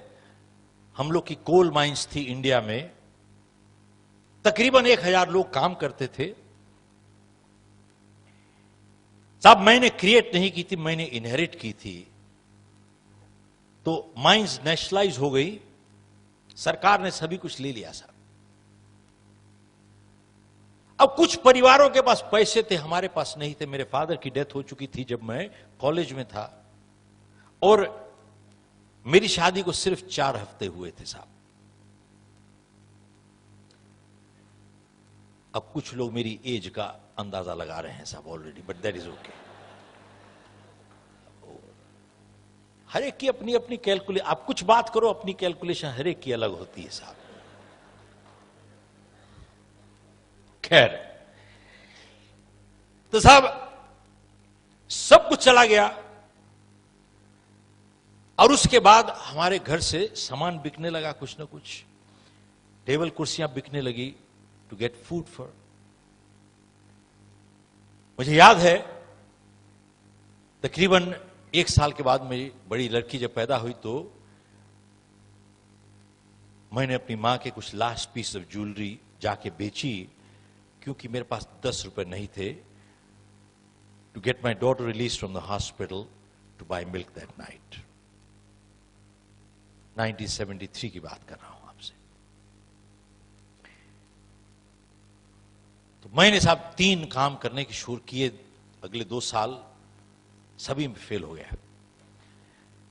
हम लोग की कोल माइंस थी इंडिया में, तकरीबन 1000 लोग काम करते थे साहब। मैंने क्रिएट नहीं की थी, मैंने इनहेरिट की थी। तो माइंस नेशनलाइज हो गई, सरकार ने सभी कुछ ले लिया साहब। अब कुछ परिवारों के पास पैसे थे, हमारे पास नहीं थे। मेरे फादर की डेथ हो चुकी थी जब मैं कॉलेज में था, और मेरी शादी को सिर्फ 4 हफ्ते हुए थे साहब। अब कुछ लोग मेरी एज का अंदाजा लगा रहे हैं साहब already, but that is okay. हर एक की अपनी अपनी कैलकुलेशन, आप कुछ बात करो, अपनी कैलकुलेशन हर एक की अलग होती है साहब। खैर, तो साहब सब कुछ चला गया। और उसके बाद हमारे घर से सामान बिकने लगा, कुछ ना कुछ टेबल कुर्सियां बिकने लगी टू गेट फूड फॉर। मुझे याद है तकरीबन 1 साल के बाद मेरी बड़ी लड़की जब पैदा हुई तो मैंने अपनी मां के कुछ लास्ट पीस ऑफ ज्वेलरी जाके बेची, क्योंकि मेरे पास 10 रुपए नहीं थे to get my daughter release from the hospital to buy milk that night. 1973 की बात कर रहा हूं आपसे। तो मैंने साहब 3 काम करने की शुरू किए, अगले 2 साल सभी में फेल हो गया।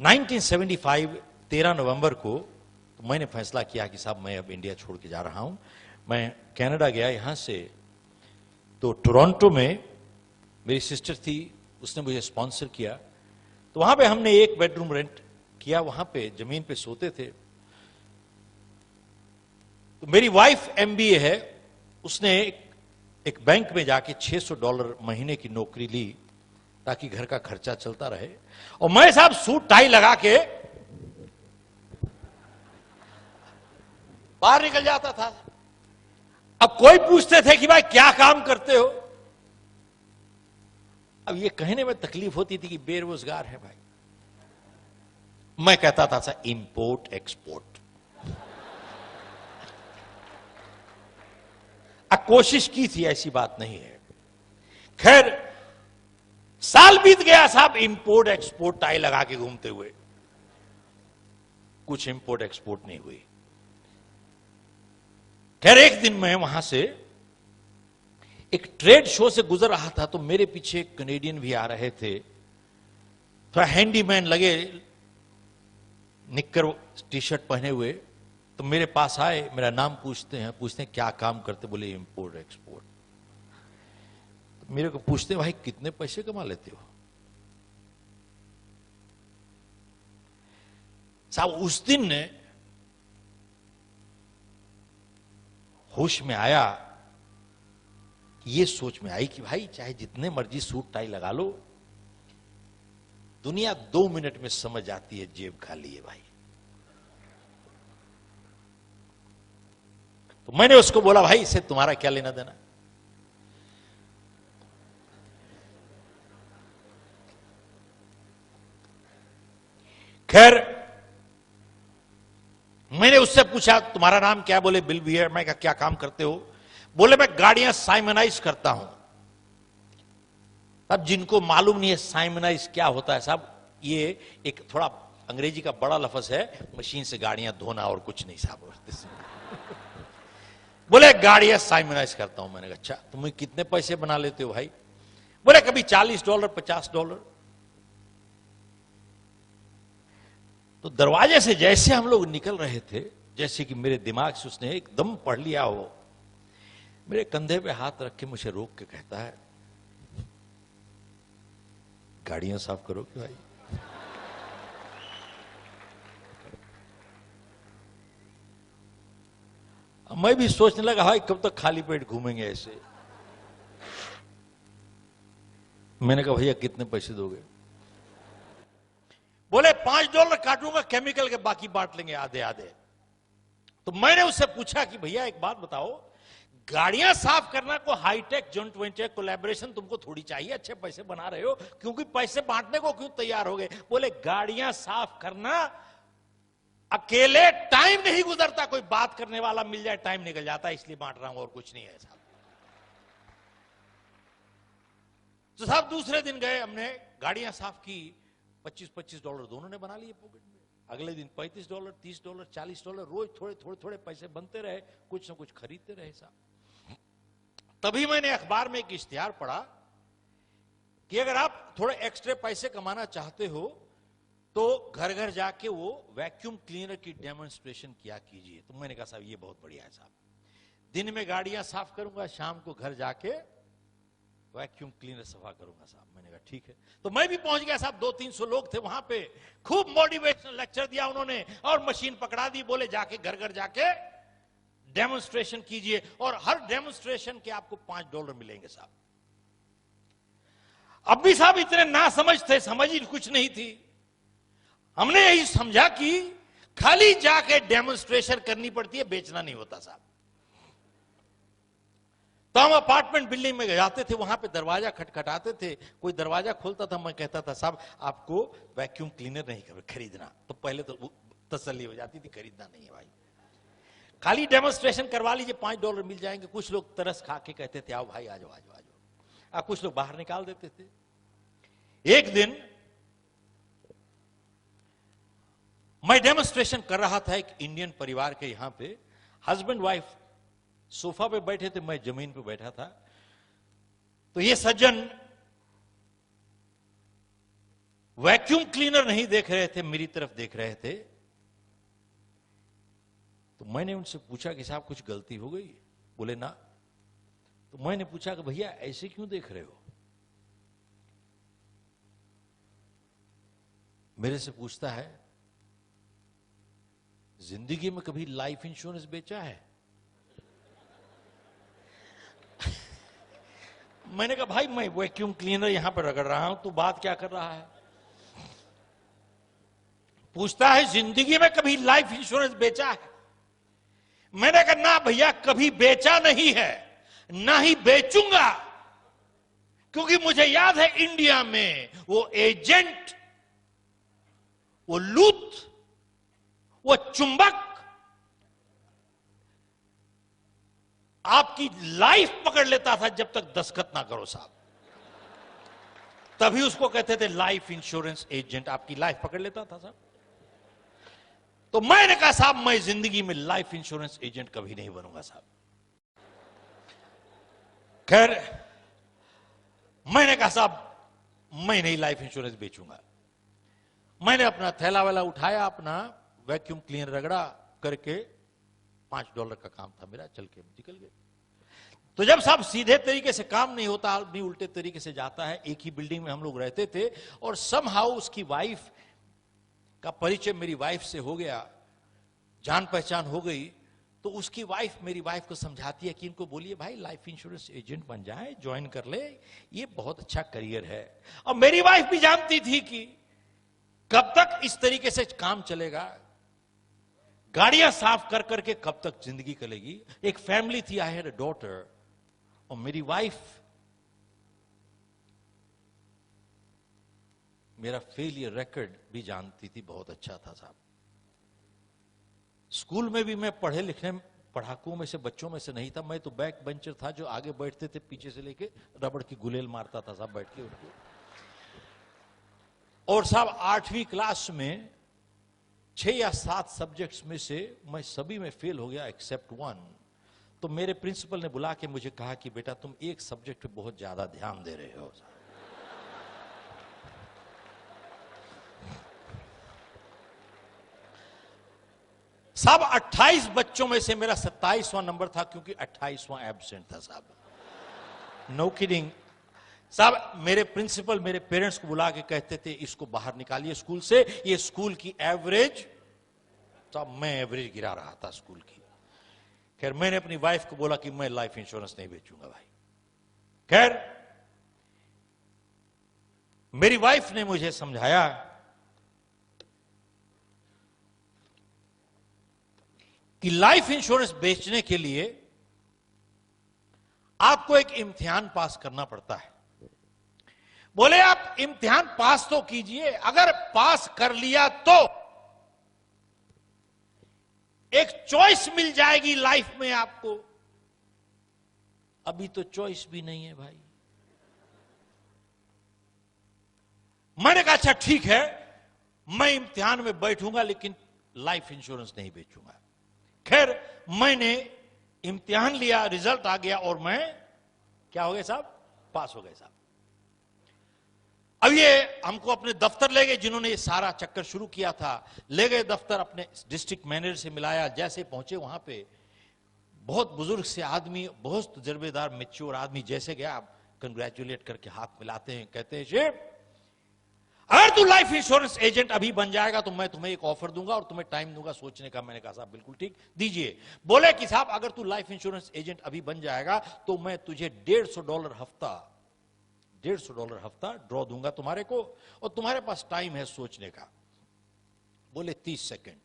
1975 13 नवंबर को तो मैंने फैसला किया कि साहब मैं अब इंडिया छोड़ के जा रहा हूं। मैं कनाडा गया, यहां से तो टोरंटो में मेरी सिस्टर थी, उसने मुझे स्पॉन्सर किया। तो वहां पे हमने 1 बेडरूम रेंट किया, वहां पे जमीन पे सोते थे। तो मेरी वाइफ एमबीए है, उसने एक बैंक में जाके $600 महीने की नौकरी ली ताकि घर का खर्चा चलता रहे। और मैं साहब सूट टाई लगा के बाहर निकल जाता था। अब कोई पूछते थे कि भाई क्या काम करते हो, अब ये कहने में तकलीफ होती थी कि बेरोजगार है भाई। मैं कहता था सर इंपोर्ट एक्सपोर्ट। कोशिश की थी, ऐसी बात नहीं है। खैर साल बीत गया साहब, इंपोर्ट एक्सपोर्ट टाई लगा के घूमते हुए, कुछ इंपोर्ट एक्सपोर्ट नहीं हुई। खैर एक दिन मैं वहां से एक ट्रेड शो से गुजर रहा था, तो मेरे पीछे एक कनेडियन भी आ रहे थे, थोड़ा हैंडीमैन लगे, निक्कर टी शर्ट पहने हुए। तो मेरे पास आए, मेरा नाम पूछते हैं क्या काम करते, बोले इंपोर्ट एक्सपोर्ट। तो मेरे को पूछते भाई कितने पैसे कमा लेते हो साहब। उस दिन ने होश में आया, ये सोच में आई कि भाई चाहे जितने मर्जी सूट टाई लगा लो, दुनिया 2 मिनट में समझ आती है जेब खाली है भाई। तो मैंने उसको बोला भाई इससे तुम्हारा क्या लेना देना। खैर मैंने उससे पूछा तुम्हारा नाम क्या, बोले बिल बियर। मैं कहा क्या काम करते हो, बोले मैं गाड़ियां साइमनाइज करता हूं। अब जिनको मालूम नहीं है साइमनाइज क्या होता है साहब, ये एक थोड़ा अंग्रेजी का बड़ा लफ्ज है, मशीन से गाड़ियां धोना और कुछ नहीं साहब। बोले गाड़ियां साइमनाइज करता हूं। मैंने कहा अच्छा तुम कितने पैसे बना लेते हो भाई, बोले कभी $40 $50। तो दरवाजे से जैसे हम लोग निकल रहे थे, जैसे कि मेरे दिमाग से उसने एकदम पढ़ लिया हो, मेरे कंधे पे हाथ रख के मुझे रोक के कहता है गाड़ियां साफ करोगे भाई। मैं भी सोचने लगा भाई कब तक खाली पेट घूमेंगे ऐसे। मैंने कहा भैया कितने पैसे दोगे, बोले $5 काटूंगा केमिकल के, बाकी बांट लेंगे आधे आधे। तो मैंने उससे पूछा कि भैया एक बात बताओ, गाड़ियां साफ करना को हाईटेक जॉइंट वेंचर कोलैबोरेशन तुमको थोड़ी चाहिए, अच्छे पैसे बना रहे हो, क्योंकि पैसे बांटने को क्यों तैयार हो गए। बोले गाड़ियां साफ करना अकेले टाइम नहीं गुजरता, कोई बात करने वाला मिल जाए टाइम निकल जाता है, इसलिए बांट रहा हूं और कुछ नहीं है साहब। तो साहब दूसरे दिन गए, हमने गाड़ियां साफ की, $25 दोनों ने बना लिए पॉकेट में। अगले दिन $35 $30 $40, रोज थोड़े थोड़े थोड़े पैसे बनते रहे, कुछ ना कुछ खरीदते रहे साहब। तभी मैंने अखबार में एक इश्तिहार पढ़ा कि अगर आप थोड़े एक्स्ट्रा पैसे कमाना चाहते हो तो घर घर जाके वो वैक्यूम क्लीनर की डेमोन्स्ट्रेशन किया कीजिए। तो मैंने कहा साहब ये बहुत बढ़िया है साहब, दिन में गाड़ियां साफ करूंगा, शाम को घर जाके वैक्यूम क्लीनर सफा करूंगा साहब। मैंने कहा ठीक है। तो मैं भी पहुंच गया साहब, 200-300 लोग थे वहां पे, खूब मोटिवेशनल लेक्चर दिया उन्होंने और मशीन पकड़ा दी, बोले जाके घर घर जाके डेमोन्स्ट्रेशन कीजिए और हर डेमोन्स्ट्रेशन के आपको $5 मिलेंगे साहब। अब भी साहब इतने ना समझ थे, समझ ही कुछ नहीं थी। हमने यही समझा कि खाली जाके डेमोन्स्ट्रेशन करनी पड़ती है, बेचना नहीं होता साहब। तो हम अपार्टमेंट बिल्डिंग में जाते थे, वहां पे दरवाजा खटखटाते थे, कोई दरवाजा खोलता था, मैं कहता था साहब आपको वैक्यूम क्लीनर नहीं खरीदना, तो पहले तो तसल्ली हो जाती थी, खरीदना नहीं है भाई, खाली डेमोन्स्ट्रेशन करवा लीजिए, $5 मिल जाएंगे। कुछ लोग तरस खा के कहते थे आओ भाई आ जाओ आ जाओ आ जाओ, अब कुछ लोग बाहर निकाल देते थे। एक दिन मैं डेमोन्स्ट्रेशन कर रहा था एक इंडियन परिवार के, यहां पे हस्बैंड वाइफ सोफा पे बैठे थे, मैं जमीन पे बैठा था। तो ये सज्जन वैक्यूम क्लीनर नहीं देख रहे थे, मेरी तरफ देख रहे थे। तो मैंने उनसे पूछा कि साहब कुछ गलती हो गई? बोले ना। तो मैंने पूछा कि भैया ऐसे क्यों देख रहे हो? मेरे से पूछता है जिंदगी में कभी लाइफ इंश्योरेंस बेचा है? मैंने कहा भाई मैं वैक्यूम क्लीनर यहां पर रगड़ रहा हूं, तो बात क्या कर रहा है? पूछता है जिंदगी में कभी लाइफ इंश्योरेंस बेचा है? मैंने कहा ना भैया कभी बेचा नहीं है, ना ही बेचूंगा, क्योंकि मुझे याद है इंडिया में वो एजेंट, वो लूट, वो चुंबक आपकी लाइफ पकड़ लेता था जब तक दस्तखत ना करो साहब, तभी उसको कहते थे लाइफ इंश्योरेंस एजेंट, आपकी लाइफ पकड़ लेता था साहब। तो मैंने कहा साहब मैं जिंदगी में लाइफ इंश्योरेंस एजेंट कभी नहीं बनूंगा साहब। खैर मैंने कहा साहब मैं नहीं लाइफ इंश्योरेंस बेचूंगा। मैंने अपना थैला वाला उठाया, अपना वैक्यूम क्लीनर रगड़ा करके, $5 का काम था मेरा, चल के निकल गए। तो जब साहब सीधे तरीके से काम नहीं होता, आदमी उल्टे तरीके से जाता है। एक ही बिल्डिंग में हम लोग रहते थे और समहाउ उसकी वाइफ का परिचय मेरी वाइफ से हो गया, जान पहचान हो गई। तो उसकी वाइफ मेरी वाइफ को समझाती है कि इनको बोलिए भाई लाइफ इंश्योरेंस एजेंट बन जाए, ज्वाइन कर ले, ये बहुत अच्छा करियर है। और मेरी वाइफ भी जानती थी कि कब तक इस तरीके से काम चलेगा, गाड़ियां साफ कर करके कब तक जिंदगी चलेगी। एक फैमिली थी, आई हैड अ डॉटर, और मेरी वाइफ मेरा फेलियर रिकॉर्ड भी जानती थी, बहुत अच्छा था साहब। स्कूल में भी मैं पढ़े लिखने पढ़ाकों में से, बच्चों में से नहीं था। मैं तो बैक बेंचर था, जो आगे बैठते थे, पीछे से लेके रबड़ की गुलेल मारता था साहब बैठ के उनको। और साहब 8वीं क्लास में 6 या 7 सब्जेक्ट्स में से मैं सभी में फेल हो गया एक्सेप्ट 1। तो मेरे प्रिंसिपल ने बुला के मुझे कहा कि बेटा तुम एक सब्जेक्ट पे बहुत ज्यादा ध्यान दे रहे हो। साहब 28 बच्चों में से मेरा 27वां नंबर था, क्योंकि 28वां एब्सेंट था साहब। नो किडिंग साहब। मेरे प्रिंसिपल मेरे पेरेंट्स को बुला के कहते थे इसको बाहर निकालिए स्कूल से, ये स्कूल की एवरेज। साहब मैं एवरेज गिरा रहा था स्कूल की। खैर मैंने अपनी वाइफ को बोला कि मैं लाइफ इंश्योरेंस नहीं बेचूंगा भाई। खैर मेरी वाइफ ने मुझे समझाया कि लाइफ इंश्योरेंस बेचने के लिए आपको एक इम्तिहान पास करना पड़ता है। बोले आप इम्तिहान पास तो कीजिए, अगर पास कर लिया तो एक चॉइस मिल जाएगी लाइफ में आपको। अभी तो चॉइस भी नहीं है भाई। मैंने कहा अच्छा ठीक है, मैं इम्तिहान में बैठूंगा लेकिन लाइफ इंश्योरेंस नहीं बेचूंगा। खैर मैंने इम्तिहान लिया, रिजल्ट आ गया और मैं क्या हो गया साहब, पास हो गए साहब। अब ये हमको अपने दफ्तर ले गए, जिन्होंने ये सारा चक्कर शुरू किया था, ले गए दफ्तर, अपने डिस्ट्रिक्ट मैनेजर से मिलाया। जैसे पहुंचे वहां पे बहुत बुजुर्ग से आदमी, बहुत तजर्बेदार मैच्योर आदमी, जैसे गया आप कंग्रेचुलेट करके हाथ मिलाते हैं, कहते हैं शेफ अगर तू लाइफ इंश्योरेंस एजेंट अभी बन जाएगा तो मैं तुम्हें एक ऑफर दूंगा और तुम्हें टाइम दूंगा सोचने का। मैंने कहा साहब बिल्कुल ठीक, दीजिए। बोले कि साहब अगर तू लाइफ इंश्योरेंस एजेंट अभी बन जाएगा तो मैं तुझे $150 हफ्ता ड्रॉ दूंगा तुम्हारे को, और तुम्हारे पास टाइम है सोचने का। बोले 30 सेकंड।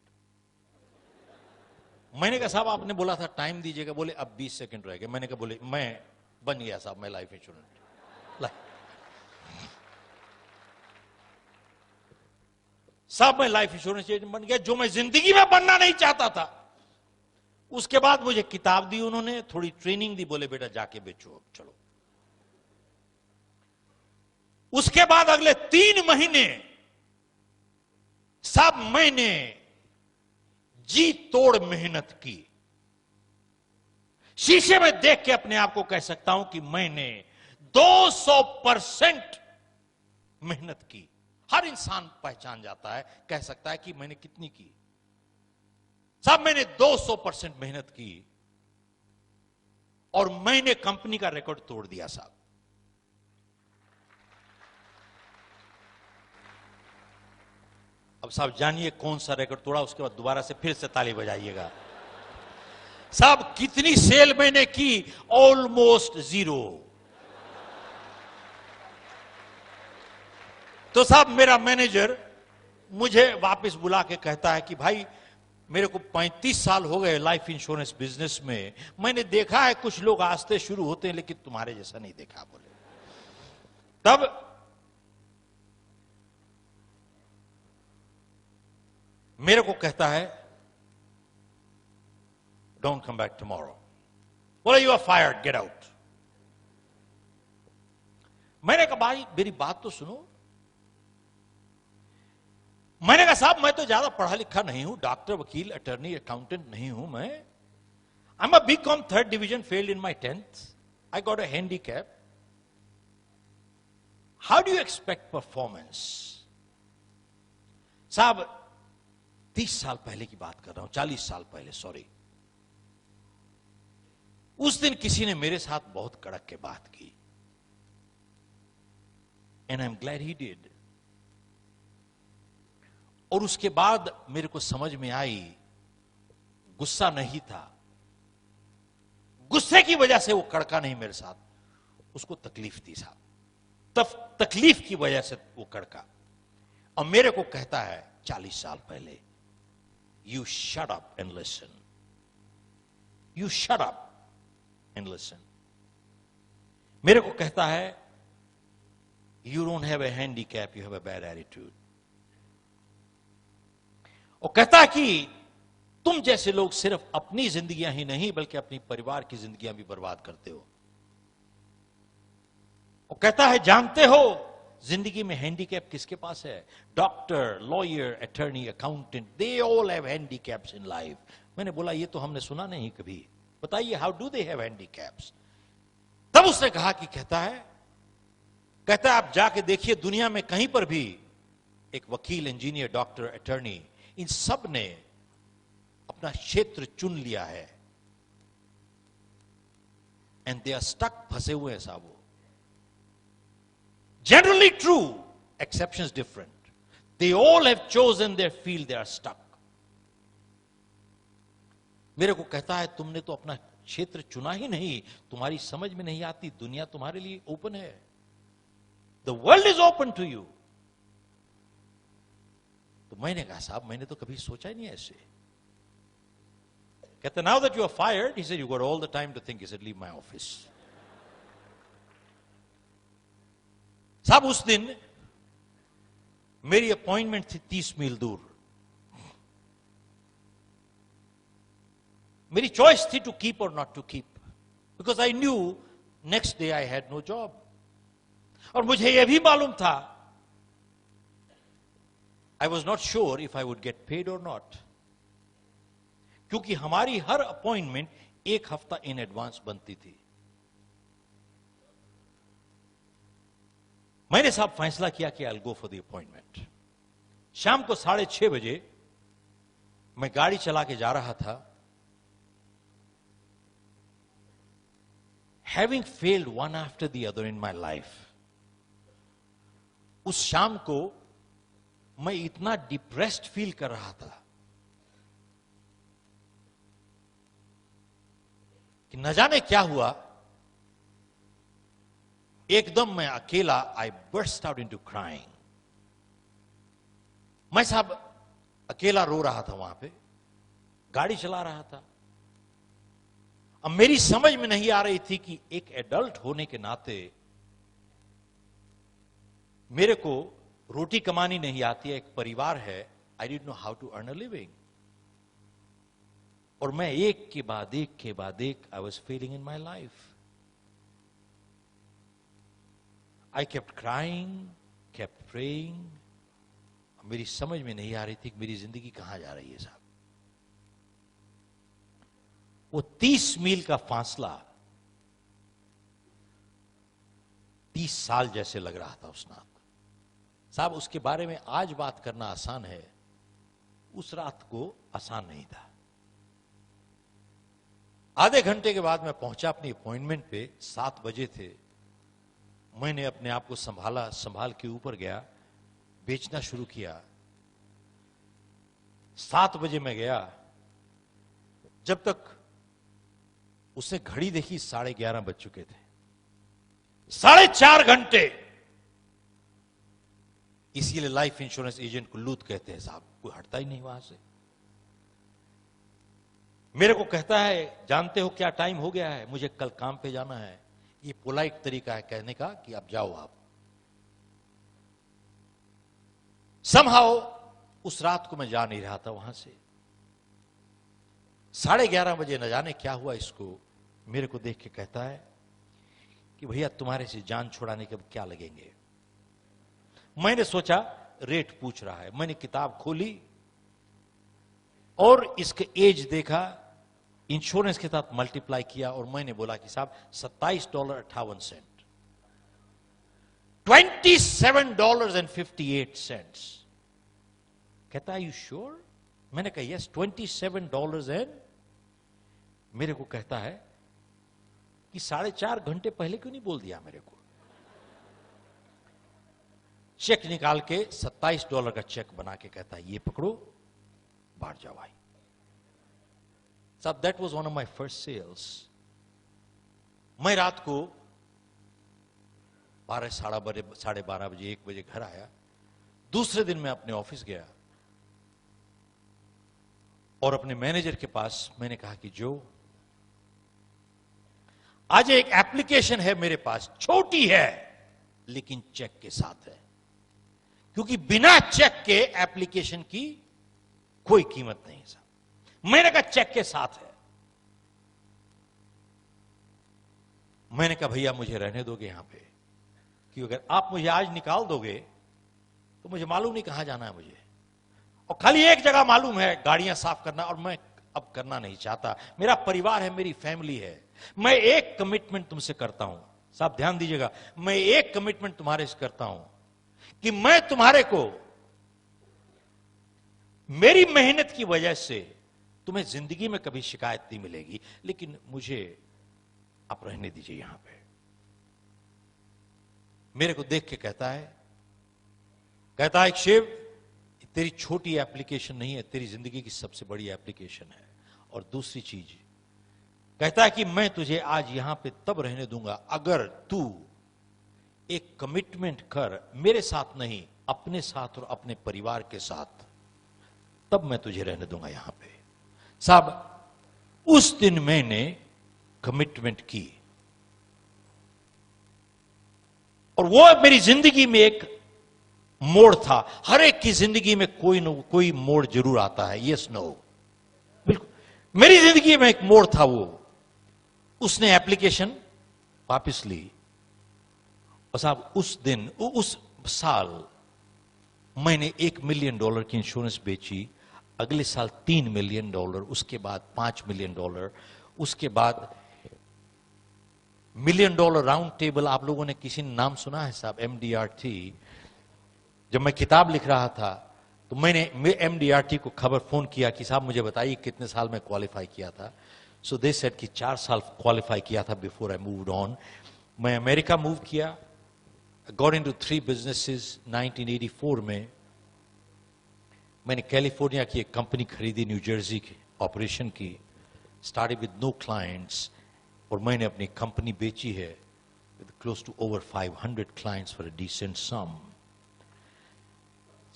मैंने कहा साहब आपने बोला था टाइम दीजिएगा, बोले अब 20 सेकंड रह गए। मैंने कहा बोले मैं बन गया साहब, मैं लाइफ इंश्योरेंस साहब, मैं लाइफ इंश्योरेंस एजेंट बन गया, जो मैं जिंदगी में बनना नहीं चाहता था। उसके बाद मुझे किताब दी उन्होंने, थोड़ी ट्रेनिंग दी, बोले बेटा जाके बेचो अब चलो। उसके बाद अगले 3 महीने साहब मैंने जी तोड़ मेहनत की। शीशे में देख के अपने आप को कह सकता हूं कि मैंने 200% मेहनत की। हर इंसान पहचान जाता है, कह सकता है कि मैंने कितनी की। साहब मैंने 200% मेहनत की और मैंने कंपनी का रिकॉर्ड तोड़ दिया साहब। अब साहब जानिए कौन सा रिकॉर्ड तोड़ा, उसके बाद दोबारा से फिर से ताली बजाइएगा। साहब कितनी सेल मैंने की? ऑलमोस्ट 0। तो साहब मेरा मैनेजर मुझे वापस बुला के कहता है कि भाई मेरे को 35 साल हो गए लाइफ इंश्योरेंस बिजनेस में, मैंने देखा है कुछ लोग आस्ते शुरू होते हैं लेकिन तुम्हारे जैसा नहीं देखा। बोले तब मेरे को कहता है डोंट कम बैक टुमारो। बोले you are fired, get out. मैंने कहा भाई मेरी बात तो सुनो। मैंने कहा साहब मैं तो ज्यादा पढ़ा लिखा नहीं हूं, डॉक्टर, वकील, अटर्नी, अकाउंटेंट नहीं हूं मैं। I am a B Com 3rd division, failed in my 10th। I got a handicap. How do you expect performance? साहब 30 साल पहले की बात कर रहा हूं, 40 साल पहले, सॉरी। उस दिन किसी ने मेरे साथ बहुत कड़क के बात की, and I am glad he did. और उसके बाद मेरे को समझ में आई, गुस्सा नहीं था, गुस्से की वजह से वो कड़का नहीं मेरे साथ, उसको तकलीफ थी साहब। तकलीफ की वजह से वो कड़का। और मेरे को कहता है 40 साल पहले, you shut up and listen, you shut up and listen. मेरे को कहता है you don't have a handicap, you have a bad attitude. और कहता है कि तुम जैसे लोग सिर्फ अपनी जिंदगियां ही नहीं बल्कि अपनी परिवार की जिंदगियां भी बर्बाद करते हो। और कहता है जानते हो जिंदगी में हैंडीकैप किसके पास है? Doctor, lawyer, attorney, accountant, they all have handicaps in life. मैंने बोला ये तो हमने सुना नहीं कभी, बताइए how do they have handicaps? तब उसने कहा कि कहता है आप जाके देखिए दुनिया में कहीं पर भी एक वकील, इंजीनियर, डॉक्टर, अटर्नी, इन सब ने अपना क्षेत्र चुन लिया है, एंड दे आर स्टक, फंसे हुए हैं साहब। Generally true, exceptions different. They all have chosen their field, they are stuck. मेरे को कहता है तुमने तो अपना क्षेत्र चुना ही नहीं, तुम्हारी समझ में नहीं आती, दुनिया तुम्हारे लिए ओपन है, the world is open to you. तो मैंने कहा साहब मैंने तो कभी सोचा ही नहीं ऐसे। कहते now that you are fired, he said you got all the time to think. He said leave my office. साहब उस दिन मेरी अपॉइंटमेंट थी 30 मील दूर। मेरी चॉइस थी टू कीप और not to keep, because I knew next day I had no job. और मुझे यह भी मालूम था, I was not sure if I would get paid or not, क्योंकि हमारी हर अपॉइंटमेंट 1 हफ्ता इन एडवांस बनती थी। मैंने साहब फैसला किया कि I'll go for the appointment। शाम को 6:30 बजे मैं गाड़ी चला के जा रहा था। Having failed one after the other in my life, उस शाम को मैं इतना डिप्रेस्ड फील कर रहा था कि न जाने क्या हुआ, एकदम मैं अकेला, आई बर्स्ट आउट इनटू क्राइंग। मैं साहब अकेला रो रहा था वहां पे, गाड़ी चला रहा था। अब मेरी समझ में नहीं आ रही थी कि एक एडल्ट होने के नाते मेरे को रोटी कमानी नहीं आती है, एक परिवार है, I didn't know how to earn a living. और मैं एक के बाद एक I was failing in my life. I kept crying, kept praying. मेरी समझ में नहीं आ रही थी कि मेरी जिंदगी कहां जा रही है साहब। वो 30 मील का फासला 30 साल जैसे लग रहा था उस रात साहब। उसके बारे में आज बात करना आसान है, उस रात को आसान नहीं था। आधे घंटे के बाद मैं पहुंचा अपनी अपॉइंटमेंट पे, 7 बजे थे। मैंने अपने आप को संभाल के ऊपर गया, बेचना शुरू किया। 7 बजे मैं गया, जब तक उसने घड़ी देखी 11:30 बज चुके थे। 4.5 घंटे। इसीलिए लाइफ इंश्योरेंस एजेंट को लूट कहते हैं साहब, कोई हटता ही नहीं वहां से। मेरे को कहता है, जानते हो क्या टाइम हो गया है, मुझे कल काम पे जाना है। ये पोलाइट तरीका है कहने का कि अब जाओ आप। समहाउ उस रात को मैं जा नहीं रहा था वहां से। 11:30 बजे न जाने क्या हुआ इसको, मेरे को देख के कहता है कि भैया तुम्हारे से जान छुड़ाने के अब क्या लगेंगे। मैंने सोचा रेट पूछ रहा है। मैंने किताब खोली और इसके एज देखा, इंश्योरेंस के साथ मल्टीप्लाई किया और मैंने बोला कि साहब $27.58, $27.58। कहता है यू श्योर? मैंने कहा यस, $27 एंड मेरे को कहता है कि 4.5 घंटे पहले क्यों नहीं बोल दिया मेरे को। चेक निकाल के $27 का चेक बना के कहता है ये पकड़ो, बाहर जाओ भाई साहब। That was one of my first sales. मैं रात को 12, साढ़े 12 बजे, 1 बजे घर आया। दूसरे दिन मैं अपने ऑफिस गया और अपने मैनेजर के पास मैंने कहा कि जो आज एक एप्लीकेशन है मेरे पास, छोटी है लेकिन चेक के साथ है, क्योंकि बिना चेक के एप्लीकेशन की कोई कीमत नहीं साहब। मैंने कहा चेक के साथ है। मैंने कहा भैया मुझे रहने दोगे यहां पे, कि अगर आप मुझे आज निकाल दोगे तो मुझे मालूम नहीं कहां जाना है मुझे, और खाली एक जगह मालूम है, गाड़ियां साफ करना, और मैं अब करना नहीं चाहता। मेरा परिवार है, मेरी फैमिली है। मैं एक कमिटमेंट तुमसे करता हूं साहब, ध्यान दीजिएगा, मैं एक कमिटमेंट तुम्हारे से करता हूं कि मैं तुम्हारे को मेरी मेहनत की वजह से तुम्हें जिंदगी में कभी शिकायत नहीं मिलेगी, लेकिन मुझे आप रहने दीजिए यहां पे। मेरे को देख के कहता है शिव, तेरी छोटी एप्लीकेशन नहीं है, तेरी जिंदगी की सबसे बड़ी एप्लीकेशन है। और दूसरी चीज कहता है कि मैं तुझे आज यहां पे तब रहने दूंगा अगर तू एक कमिटमेंट कर, मेरे साथ नहीं, अपने साथ और अपने परिवार के साथ, तब मैं तुझे रहने दूंगा यहां पे। साहब उस दिन मैंने कमिटमेंट की और वो मेरी जिंदगी में एक मोड़ था। हर एक की जिंदगी में कोई न कोई मोड़ जरूर आता है, यस नो, बिल्कुल। मेरी जिंदगी में एक मोड़ था वो। उसने एप्लीकेशन वापस ली और साहब उस दिन, उस साल मैंने $1 मिलियन की इंश्योरेंस बेची। अगले साल $3 मिलियन, उसके बाद $5 मिलियन, उसके बाद $1 मिलियन राउंड टेबल। आप लोगों ने किसी ने नाम सुना है साहब, MDRT? जब मैं किताब लिख रहा था तो मैंने MDRT को खबर फोन किया कि साहब मुझे बताइए कितने साल में क्वालिफाई किया था। सो दे सेड कि 4 साल क्वालिफाई किया था बिफोर आई मूव्ड ऑन। मैं अमेरिका मूव किया, गॉट इनटू 3 बिजनेसेस। 1984 में मैंने कैलिफोर्निया की एक कंपनी खरीदी, न्यू जर्सी की ऑपरेशन की, स्टार्टेड विद नो क्लाइंट्स, और मैंने अपनी कंपनी बेची है with close to over 500 clients for a decent sum.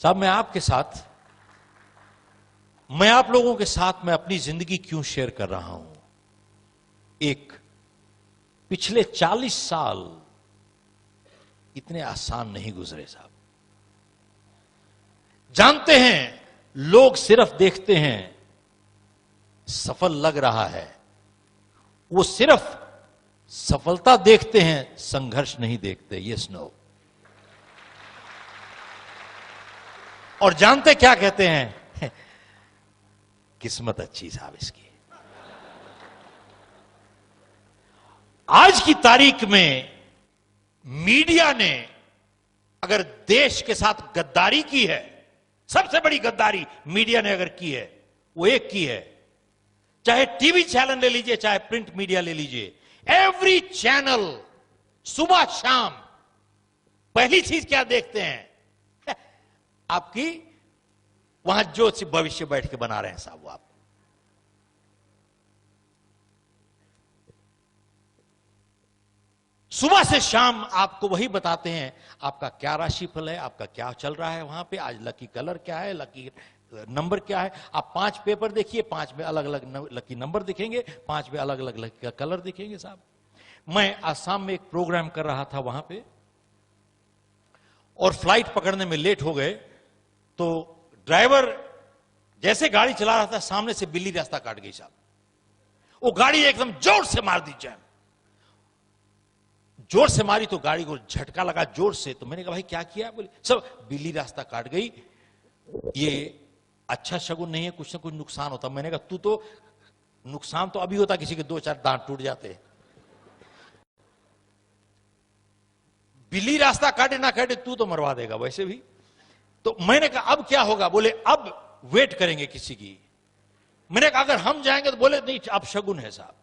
साहब मैं आपके साथ मैं आप लोगों के साथ में अपनी जिंदगी क्यों शेयर कर रहा हूं? एक, पिछले 40 साल इतने आसान नहीं गुजरे साहब। जानते हैं, लोग सिर्फ देखते हैं सफल लग रहा है, वो सिर्फ सफलता देखते हैं, संघर्ष नहीं देखते। Yes no. और जानते क्या कहते हैं? किस्मत अच्छी साहब इसकी। आज की तारीख में मीडिया ने अगर देश के साथ गद्दारी की है, सबसे बड़ी गद्दारी मीडिया ने अगर की है, वो एक की है। चाहे टीवी चैनल ले लीजिए, चाहे प्रिंट मीडिया ले लीजिए, एवरी चैनल सुबह शाम पहली चीज क्या देखते हैं? आपकी वहां जो भविष्य बैठ के बना रहे हैं साहब, वो आप सुबह से शाम आपको वही बताते हैं। आपका क्या राशिफल है, आपका क्या चल रहा है वहां पे, आज लकी कलर क्या है, लकी नंबर क्या है। आप 5 पेपर देखिए, 5 में अलग अलग लकी नंबर दिखेंगे, 5 में अलग अलग लकी कलर दिखेंगे साहब। मैं आसाम में एक प्रोग्राम कर रहा था वहां पे, और फ्लाइट पकड़ने में लेट हो गए, तो ड्राइवर जैसे गाड़ी चला रहा था, सामने से बिल्ली रास्ता काट गई साहब। वो गाड़ी एकदम जोर से मार दी, जैम जोर से मारी, तो गाड़ी को झटका लगा जोर से। तो मैंने कहा भाई क्या किया? बोले सब बिल्ली रास्ता काट गई, ये अच्छा शगुन नहीं है, कुछ ना कुछ नुकसान होता। मैंने कहा तू तो, नुकसान तो अभी होता, किसी के 2-4 दांत टूट जाते। बिल्ली रास्ता काटे ना काटे, तू तो मरवा देगा वैसे भी। तो मैंने कहा अब क्या होगा? बोले अब वेट करेंगे किसी की। मैंने कहा अगर हम जाएंगे, तो बोले नहीं अब शगुन है साहब।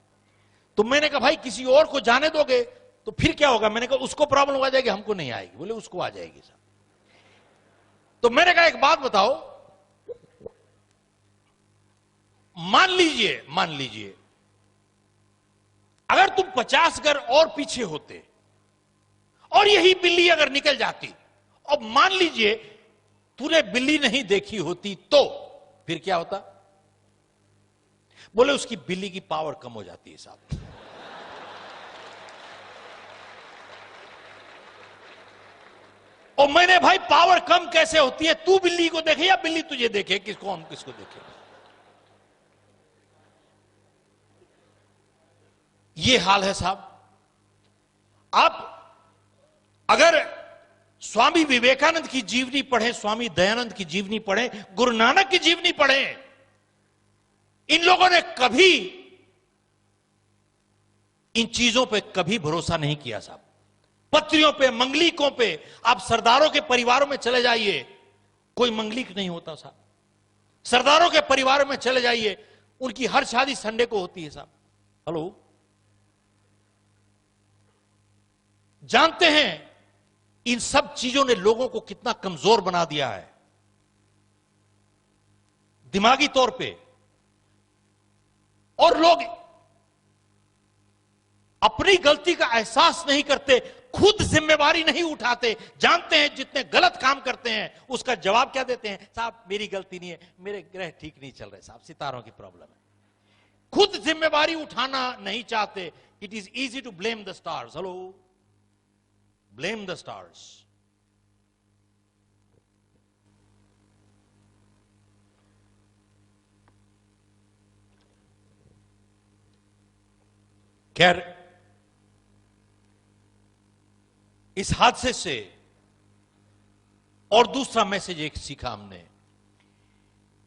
तो मैंने कहा भाई किसी और को जाने दोगे तो फिर क्या होगा? मैंने कहा उसको प्रॉब्लम आ जाएगी, हमको नहीं आएगी। बोले उसको आ जाएगी साहब। तो मैंने कहा एक बात बताओ, मान लीजिए अगर तुम 50 घर और पीछे होते और यही बिल्ली अगर निकल जाती, और मान लीजिए तूने बिल्ली नहीं देखी होती, तो फिर क्या होता? बोले उसकी बिल्ली की पावर कम हो जाती है साहब। और मैंने भाई पावर कम कैसे होती है? तू बिल्ली को देखे या बिल्ली तुझे देखे? किसको, हम किसको देखे? ये हाल है साहब। आप अगर स्वामी विवेकानंद की जीवनी पढ़ें, स्वामी दयानंद की जीवनी पढ़ें, गुरु नानक की जीवनी पढ़ें, इन लोगों ने कभी इन चीजों पे कभी भरोसा नहीं किया साहब। पत्रियों पे, मंगलिकों पे, आप सरदारों के परिवारों में चले जाइए, कोई मंगलिक नहीं होता साहब। सरदारों के परिवारों में चले जाइए, उनकी हर शादी संडे को होती है साहब। हेलो, जानते हैं इन सब चीजों ने लोगों को कितना कमजोर बना दिया है दिमागी तौर पे। और लोग अपनी गलती का एहसास नहीं करते, खुद जिम्मेवारी नहीं उठाते। जानते हैं जितने गलत काम करते हैं उसका जवाब क्या देते हैं? साहब मेरी गलती नहीं है, मेरे ग्रह ठीक नहीं चल रहे साहब, सितारों की प्रॉब्लम है। खुद जिम्मेवारी उठाना नहीं चाहते। It is easy to blame the stars. Hello, blame the stars. खैर, इस हादसे से और दूसरा मैसेज एक सीखा हमने।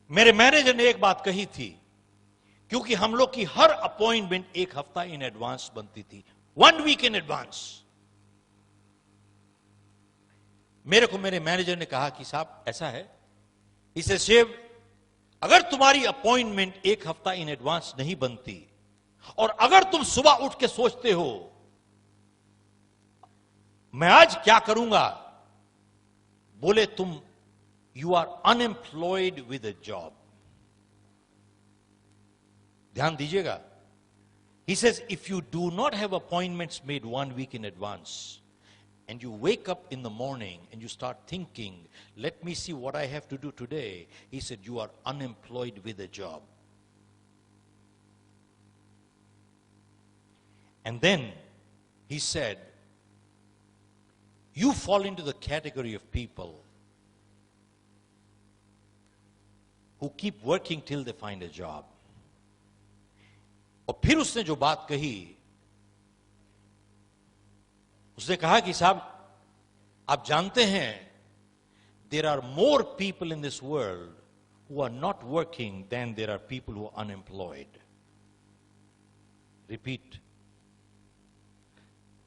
मेरे मैनेजर ने एक बात कही थी, क्योंकि हम लोग की हर अपॉइंटमेंट 1 हफ्ता इन एडवांस बनती थी, 1 वीक इन एडवांस। मेरे को मेरे मैनेजर ने कहा कि साहब ऐसा है, इसे शिव, अगर तुम्हारी अपॉइंटमेंट 1 हफ्ता इन एडवांस नहीं बनती, और अगर तुम सुबह उठ के सोचते हो मैं आज क्या करूंगा, बोले तुम you are unemployed with a job. ध्यान दीजिएगा। He says if you do not have appointments made 1 week in advance and you wake up in the morning and you start thinking, let me see what I have to do today, he said, you are unemployed with a job. And then he said, you fall into the category of people who keep working till they find a job. और फिर उसने जो बात कही, उसने कहा कि साहब आप जानते हैं, there are more people in this world who are not working than there are people who are unemployed. Repeat.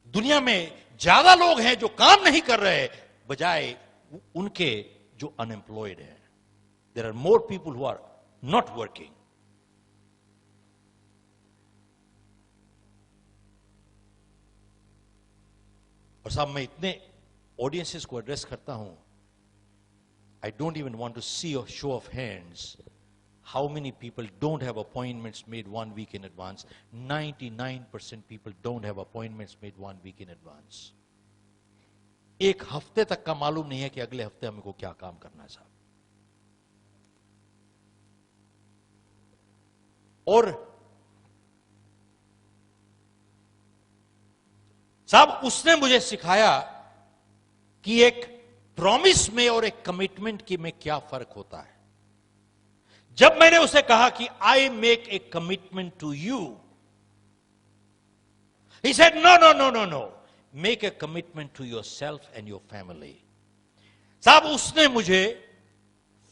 दुनिया में ज्यादा लोग हैं जो काम नहीं कर रहे बजाय उनके जो अनएम्प्लॉयड हैं. There are more people who are not working. और साहब मैं इतने ऑडियंसेस को एड्रेस करता हूं, I don't even want to see a show of hands. How many people don't have appointments made 1 week in advance? 99% people don't have appointments made 1 week in advance. एक हफ्ते तक का मालूम नहीं है कि अगले हफ्ते हमको क्या काम करना है साहब. और साहब उसने मुझे सिखाया कि एक प्रॉमिस में और एक कमिटमेंट की में क्या फर्क होता है. जब मैंने उसे कहा कि I make a commitment to you, he said no no no no no, make a commitment to yourself and your family. साहब उसने मुझे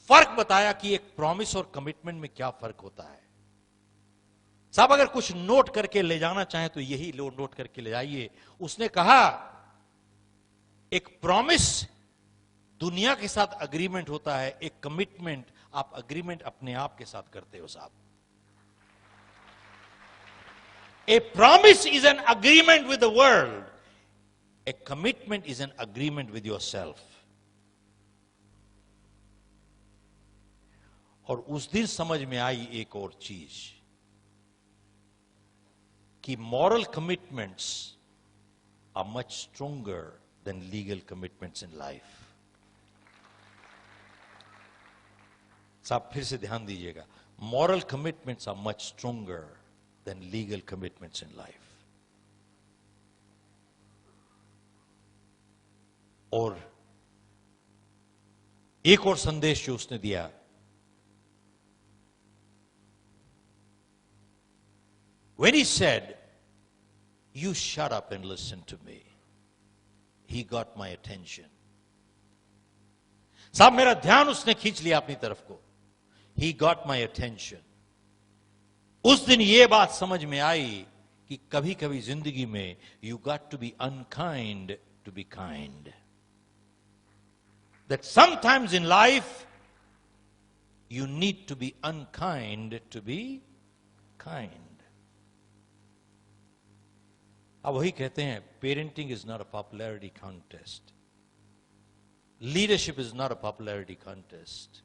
फर्क बताया कि एक प्रॉमिस और कमिटमेंट में क्या फर्क होता है. साहब अगर कुछ नोट करके ले जाना चाहे तो यही लो, नोट करके ले जाइए. उसने कहा एक प्रॉमिस दुनिया के साथ अग्रीमेंट होता है, एक कमिटमेंट आप अग्रीमेंट अपने आप के साथ करते हो साहब. ए promise is an agreement with the world, A commitment is an agreement with yourself. और उस दिन समझ में आई एक और चीज कि moral commitments are much stronger than legal commitments in life. साहब फिर से ध्यान दीजिएगा, moral commitments are much stronger than legal commitments in life. और एक और संदेश जो उसने दिया, when he said, you shut up and listen to me, he got my attention. साहब मेरा ध्यान उसने खींच लिया अपनी तरफ को. He got my attention. उस दिन ये बात समझ में आई कि कभी कभी जिंदगी में you got to be unkind to be kind. That sometimes in life you need to be unkind to be kind. अब वही कहते हैं, parenting is not a popularity contest, leadership is not a popularity contest.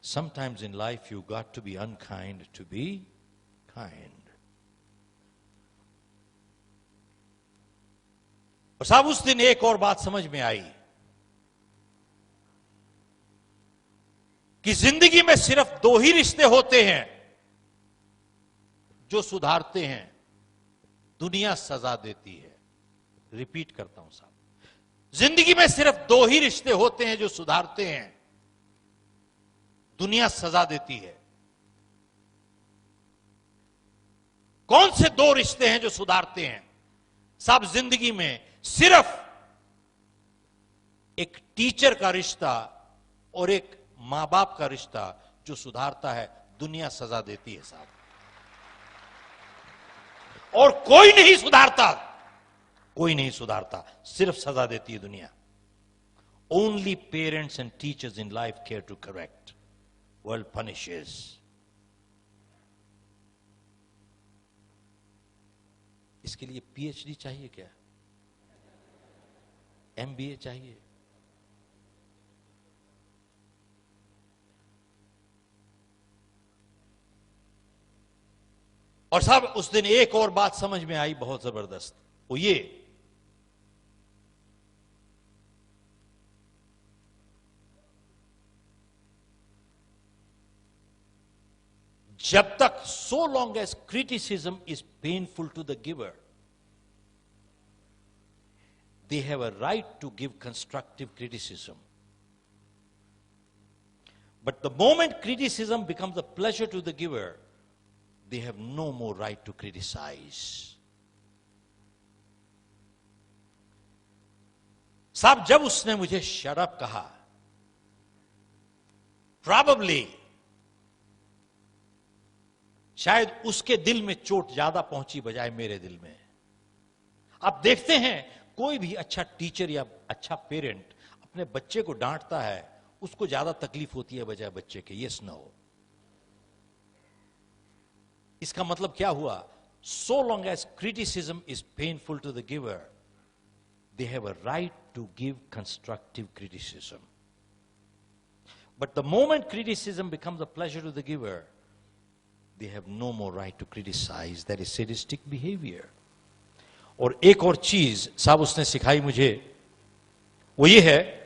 Sometimes in life you got to be unkind to be kind. और साहब उस दिन एक और बात समझ में आई कि जिंदगी में सिर्फ 2 ही रिश्ते होते हैं जो सुधारते हैं, दुनिया सजा देती है. रिपीट करता हूं साहब, जिंदगी में सिर्फ 2 ही रिश्ते होते हैं जो सुधारते हैं, दुनिया सजा देती है. कौन से 2 रिश्ते हैं जो सुधारते हैं? साहब जिंदगी में सिर्फ एक टीचर का रिश्ता और एक मां बाप का रिश्ता जो सुधारता है, दुनिया सजा देती है साहब. और कोई नहीं सुधारता, कोई नहीं सुधारता, सिर्फ सजा देती है दुनिया. Only parents and teachers in life care to correct. World punishes. इसके लिए PhD चाहिए क्या? MBA चाहिए? और साहब उस दिन एक और बात समझ में आई बहुत जबरदस्त, वो ये जब तक, so long as criticism is painful to the giver, they have a right to give constructive criticism. But the moment criticism becomes a pleasure to the giver, they have no more right to criticize. साहब, जब उसने मुझे shut up कहा, probably शायद उसके दिल में चोट ज्यादा पहुंची बजाय मेरे दिल में. आप देखते हैं, कोई भी अच्छा टीचर या अच्छा पेरेंट अपने बच्चे को डांटता है, उसको ज्यादा तकलीफ होती है बजाय बच्चे के. Yes no. इसका मतलब क्या हुआ? So long as criticism is painful to the giver, they have a right to give constructive criticism. But the moment criticism becomes a pleasure to the giver, they have no more right to criticize. That is sadistic behavior. और एक और चीज साहब उसने सिखाई मुझे, वो ये है,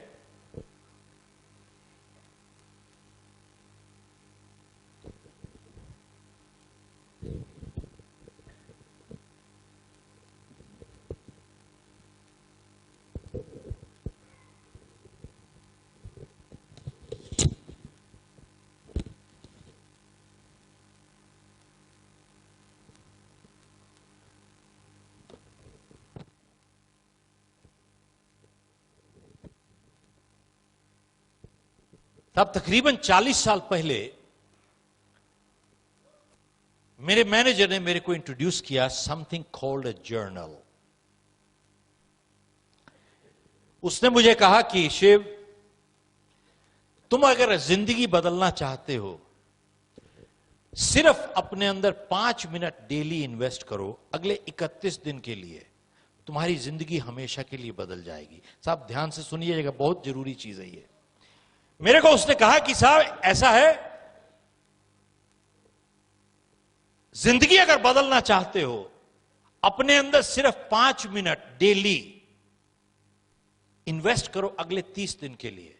तब तकरीबन 40 साल पहले मेरे मैनेजर ने मेरे को इंट्रोड्यूस किया समथिंग कॉल्ड अ जर्नल. उसने मुझे कहा कि शिव, तुम अगर जिंदगी बदलना चाहते हो, सिर्फ अपने अंदर 5 मिनट डेली इन्वेस्ट करो अगले 31 दिन के लिए, तुम्हारी जिंदगी हमेशा के लिए बदल जाएगी. साहब ध्यान से सुनिएगा, बहुत जरूरी चीज है ये. मेरे को उसने कहा कि साहब ऐसा है, जिंदगी अगर बदलना चाहते हो, अपने अंदर सिर्फ 5 मिनट डेली इन्वेस्ट करो अगले 30 दिन के लिए.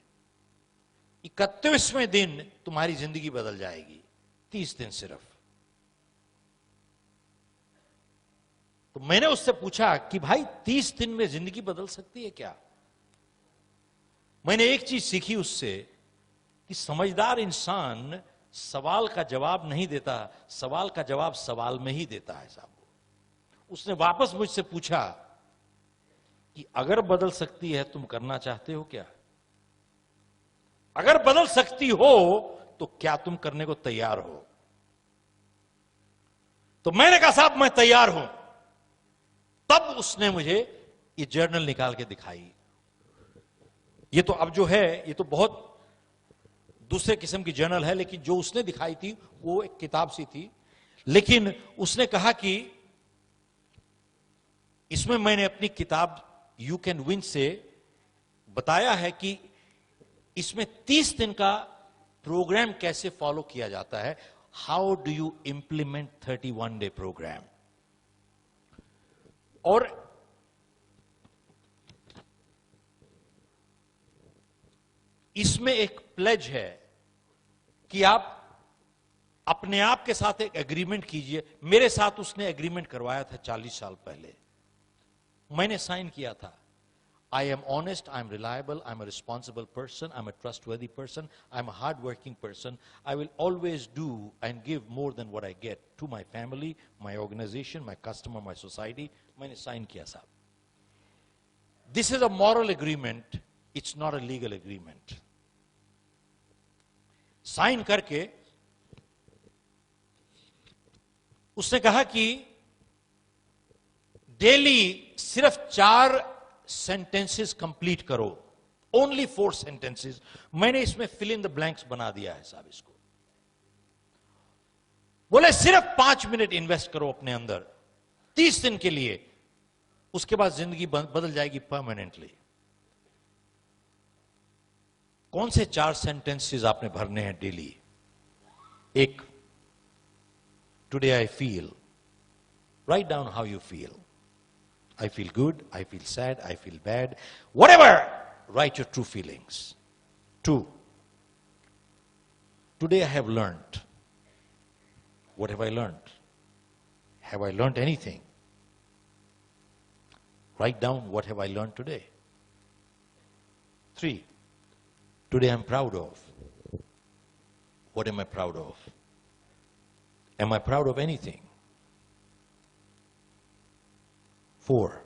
31वें दिन तुम्हारी जिंदगी बदल जाएगी. 30 दिन सिर्फ. तो मैंने उससे पूछा कि भाई 30 दिन में जिंदगी बदल सकती है क्या? मैंने एक चीज सीखी उससे कि समझदार इंसान सवाल का जवाब नहीं देता, सवाल का जवाब सवाल में ही देता है साहब. उसने वापस मुझसे पूछा कि अगर बदल सकती है, तुम करना चाहते हो क्या? अगर बदल सकती हो तो क्या तुम करने को तैयार हो? तो मैंने कहा साहब मैं तैयार हूं. तब उसने मुझे ये जर्नल निकाल के दिखाई. ये तो अब जो है, ये तो बहुत दूसरे किस्म की जर्नल है, लेकिन जो उसने दिखाई थी वो एक किताब सी थी. लेकिन उसने कहा कि इसमें मैंने अपनी किताब यू कैन विन से बताया है कि इसमें 30 दिन का प्रोग्राम कैसे फॉलो किया जाता है. How do you implement 31 day program. और इसमें एक प्लेज है कि आप अपने आप के साथ एक एग्रीमेंट कीजिए. मेरे साथ उसने एग्रीमेंट करवाया था 40 साल पहले. मैंने साइन किया था. I am honest, I am reliable, I am a responsible person, I am a trustworthy person, I am a hard-working person. I will always do and give more than what I get to my family, my organization, my customer, my society. मैंने sign किया साहब. This is a moral agreement, it's not a legal agreement. Sign करके उसने कहा कि daily सिर्फ 4 sentences complete करो. Only 4 sentences. मैंने इसमें फिल इन द ब्लैंक्स बना दिया है साहब इसको. बोले सिर्फ 5 मिनट इन्वेस्ट करो अपने अंदर 30 दिन के लिए, उसके बाद जिंदगी बदल जाएगी परमानेंटली. कौन से 4 सेंटेंसेस आपने भरने हैं डेली? एक, today I feel. Write down how you feel. I feel good, I feel sad, I feel bad. Whatever, write your true feelings. 2, today I have learned What have I learned? Have I learned anything? Write down what have I learned today. 3, today I'm proud of. What am I proud of? Am I proud of anything? 4,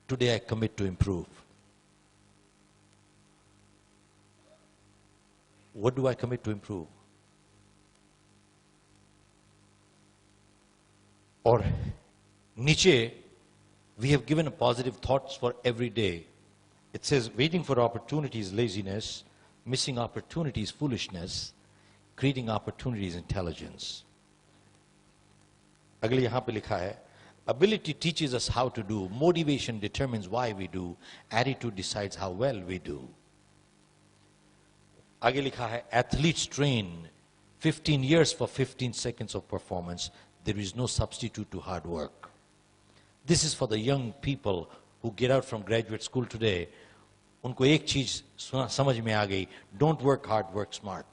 today I commit to improve. What do I commit to improve? Or Nietzsche, we have given positive thoughts for every day. It says, waiting for opportunity is laziness, missing opportunity is foolishness, creating opportunity is intelligence. अगले यहाँ पे लिखा है, ability teaches us how to do, motivation determines why we do, attitude decides how well we do. आगे लिखा है, athletes train 15 years for 15 seconds of performance. There is no substitute to hard work. This is for the young people who get out from graduate school today. उनको एक चीज समझ में आ गई, don't work hard, work smart.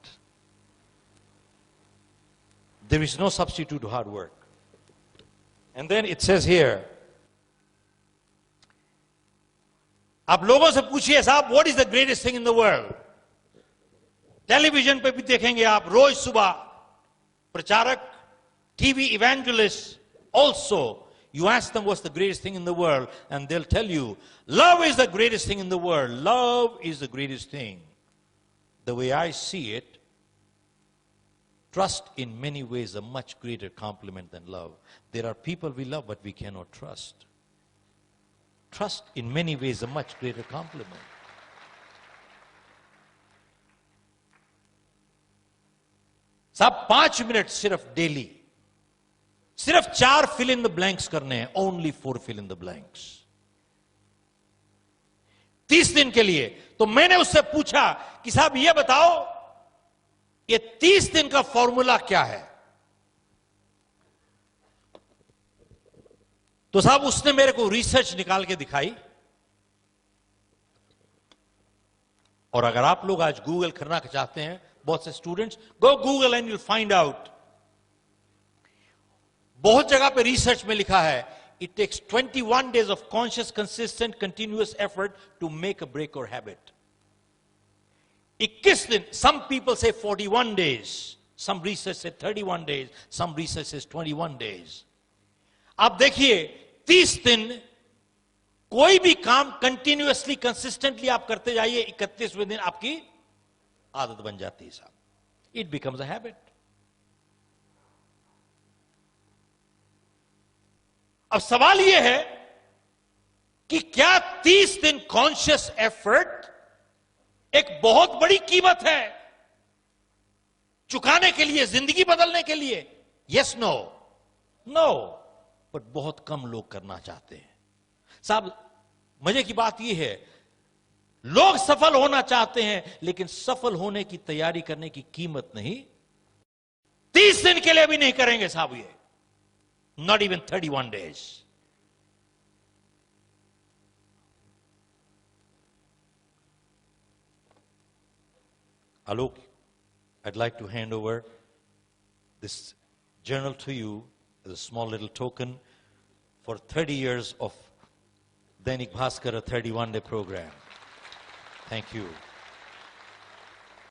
There is no substitute to hard work. And then it says here, आप लोगों से पूछिए साहब, what is the greatest thing in the world? Television पे भी देखेंगे आप रोज सुबह प्रचारक, TV evangelists, also you ask them what's the greatest thing in the world and they'll tell you, love is the greatest thing in the world. Love is the greatest thing. The way I see it, trust in many ways a much greater compliment than love. There are people we love but we cannot trust. Trust in many ways a much greater compliment. साहब 5 minute सिर्फ daily, सिर्फ 4 fill in the blanks करने हैं, only 4 fill in the blanks. 30 दिन के लिए. तो मैंने उससे पूछा कि साहब ये बताओ, ये 30 दिन का फॉर्मूला क्या है? तो साहब उसने मेरे को रिसर्च निकाल के दिखाई. और अगर आप लोग आज गूगल करना चाहते हैं, बहुत से students, go Google and you'll find out. बहुत जगह पे रिसर्च में लिखा है, it takes 21 days of conscious, consistent, continuous effort to make a break or habit. 21 दिन, some people say 41 days, some research say 31 days, some research says 21 days. आप देखिए 30 दिन कोई भी काम कंटिन्यूअसली, कंसिस्टेंटली आप करते जाइए, 31वें दिन आपकी आदत बन जाती है साहब. It becomes a habit. अब सवाल यह है कि क्या 30 दिन कॉन्शियस एफर्ट एक बहुत बड़ी कीमत है चुकाने के लिए, जिंदगी बदलने के लिए? Yes, no, no. बट बहुत कम लोग करना चाहते हैं साहब. मजे की बात यह है, लोग सफल होना चाहते हैं लेकिन सफल होने की तैयारी करने की कीमत नहीं, 30 दिन के लिए भी नहीं करेंगे साहब. ये not even 31 days. Alok, I'd like to hand over this journal to you as a small little token for 30 years of Dainik Bhaskar, a 31-day program. Thank you.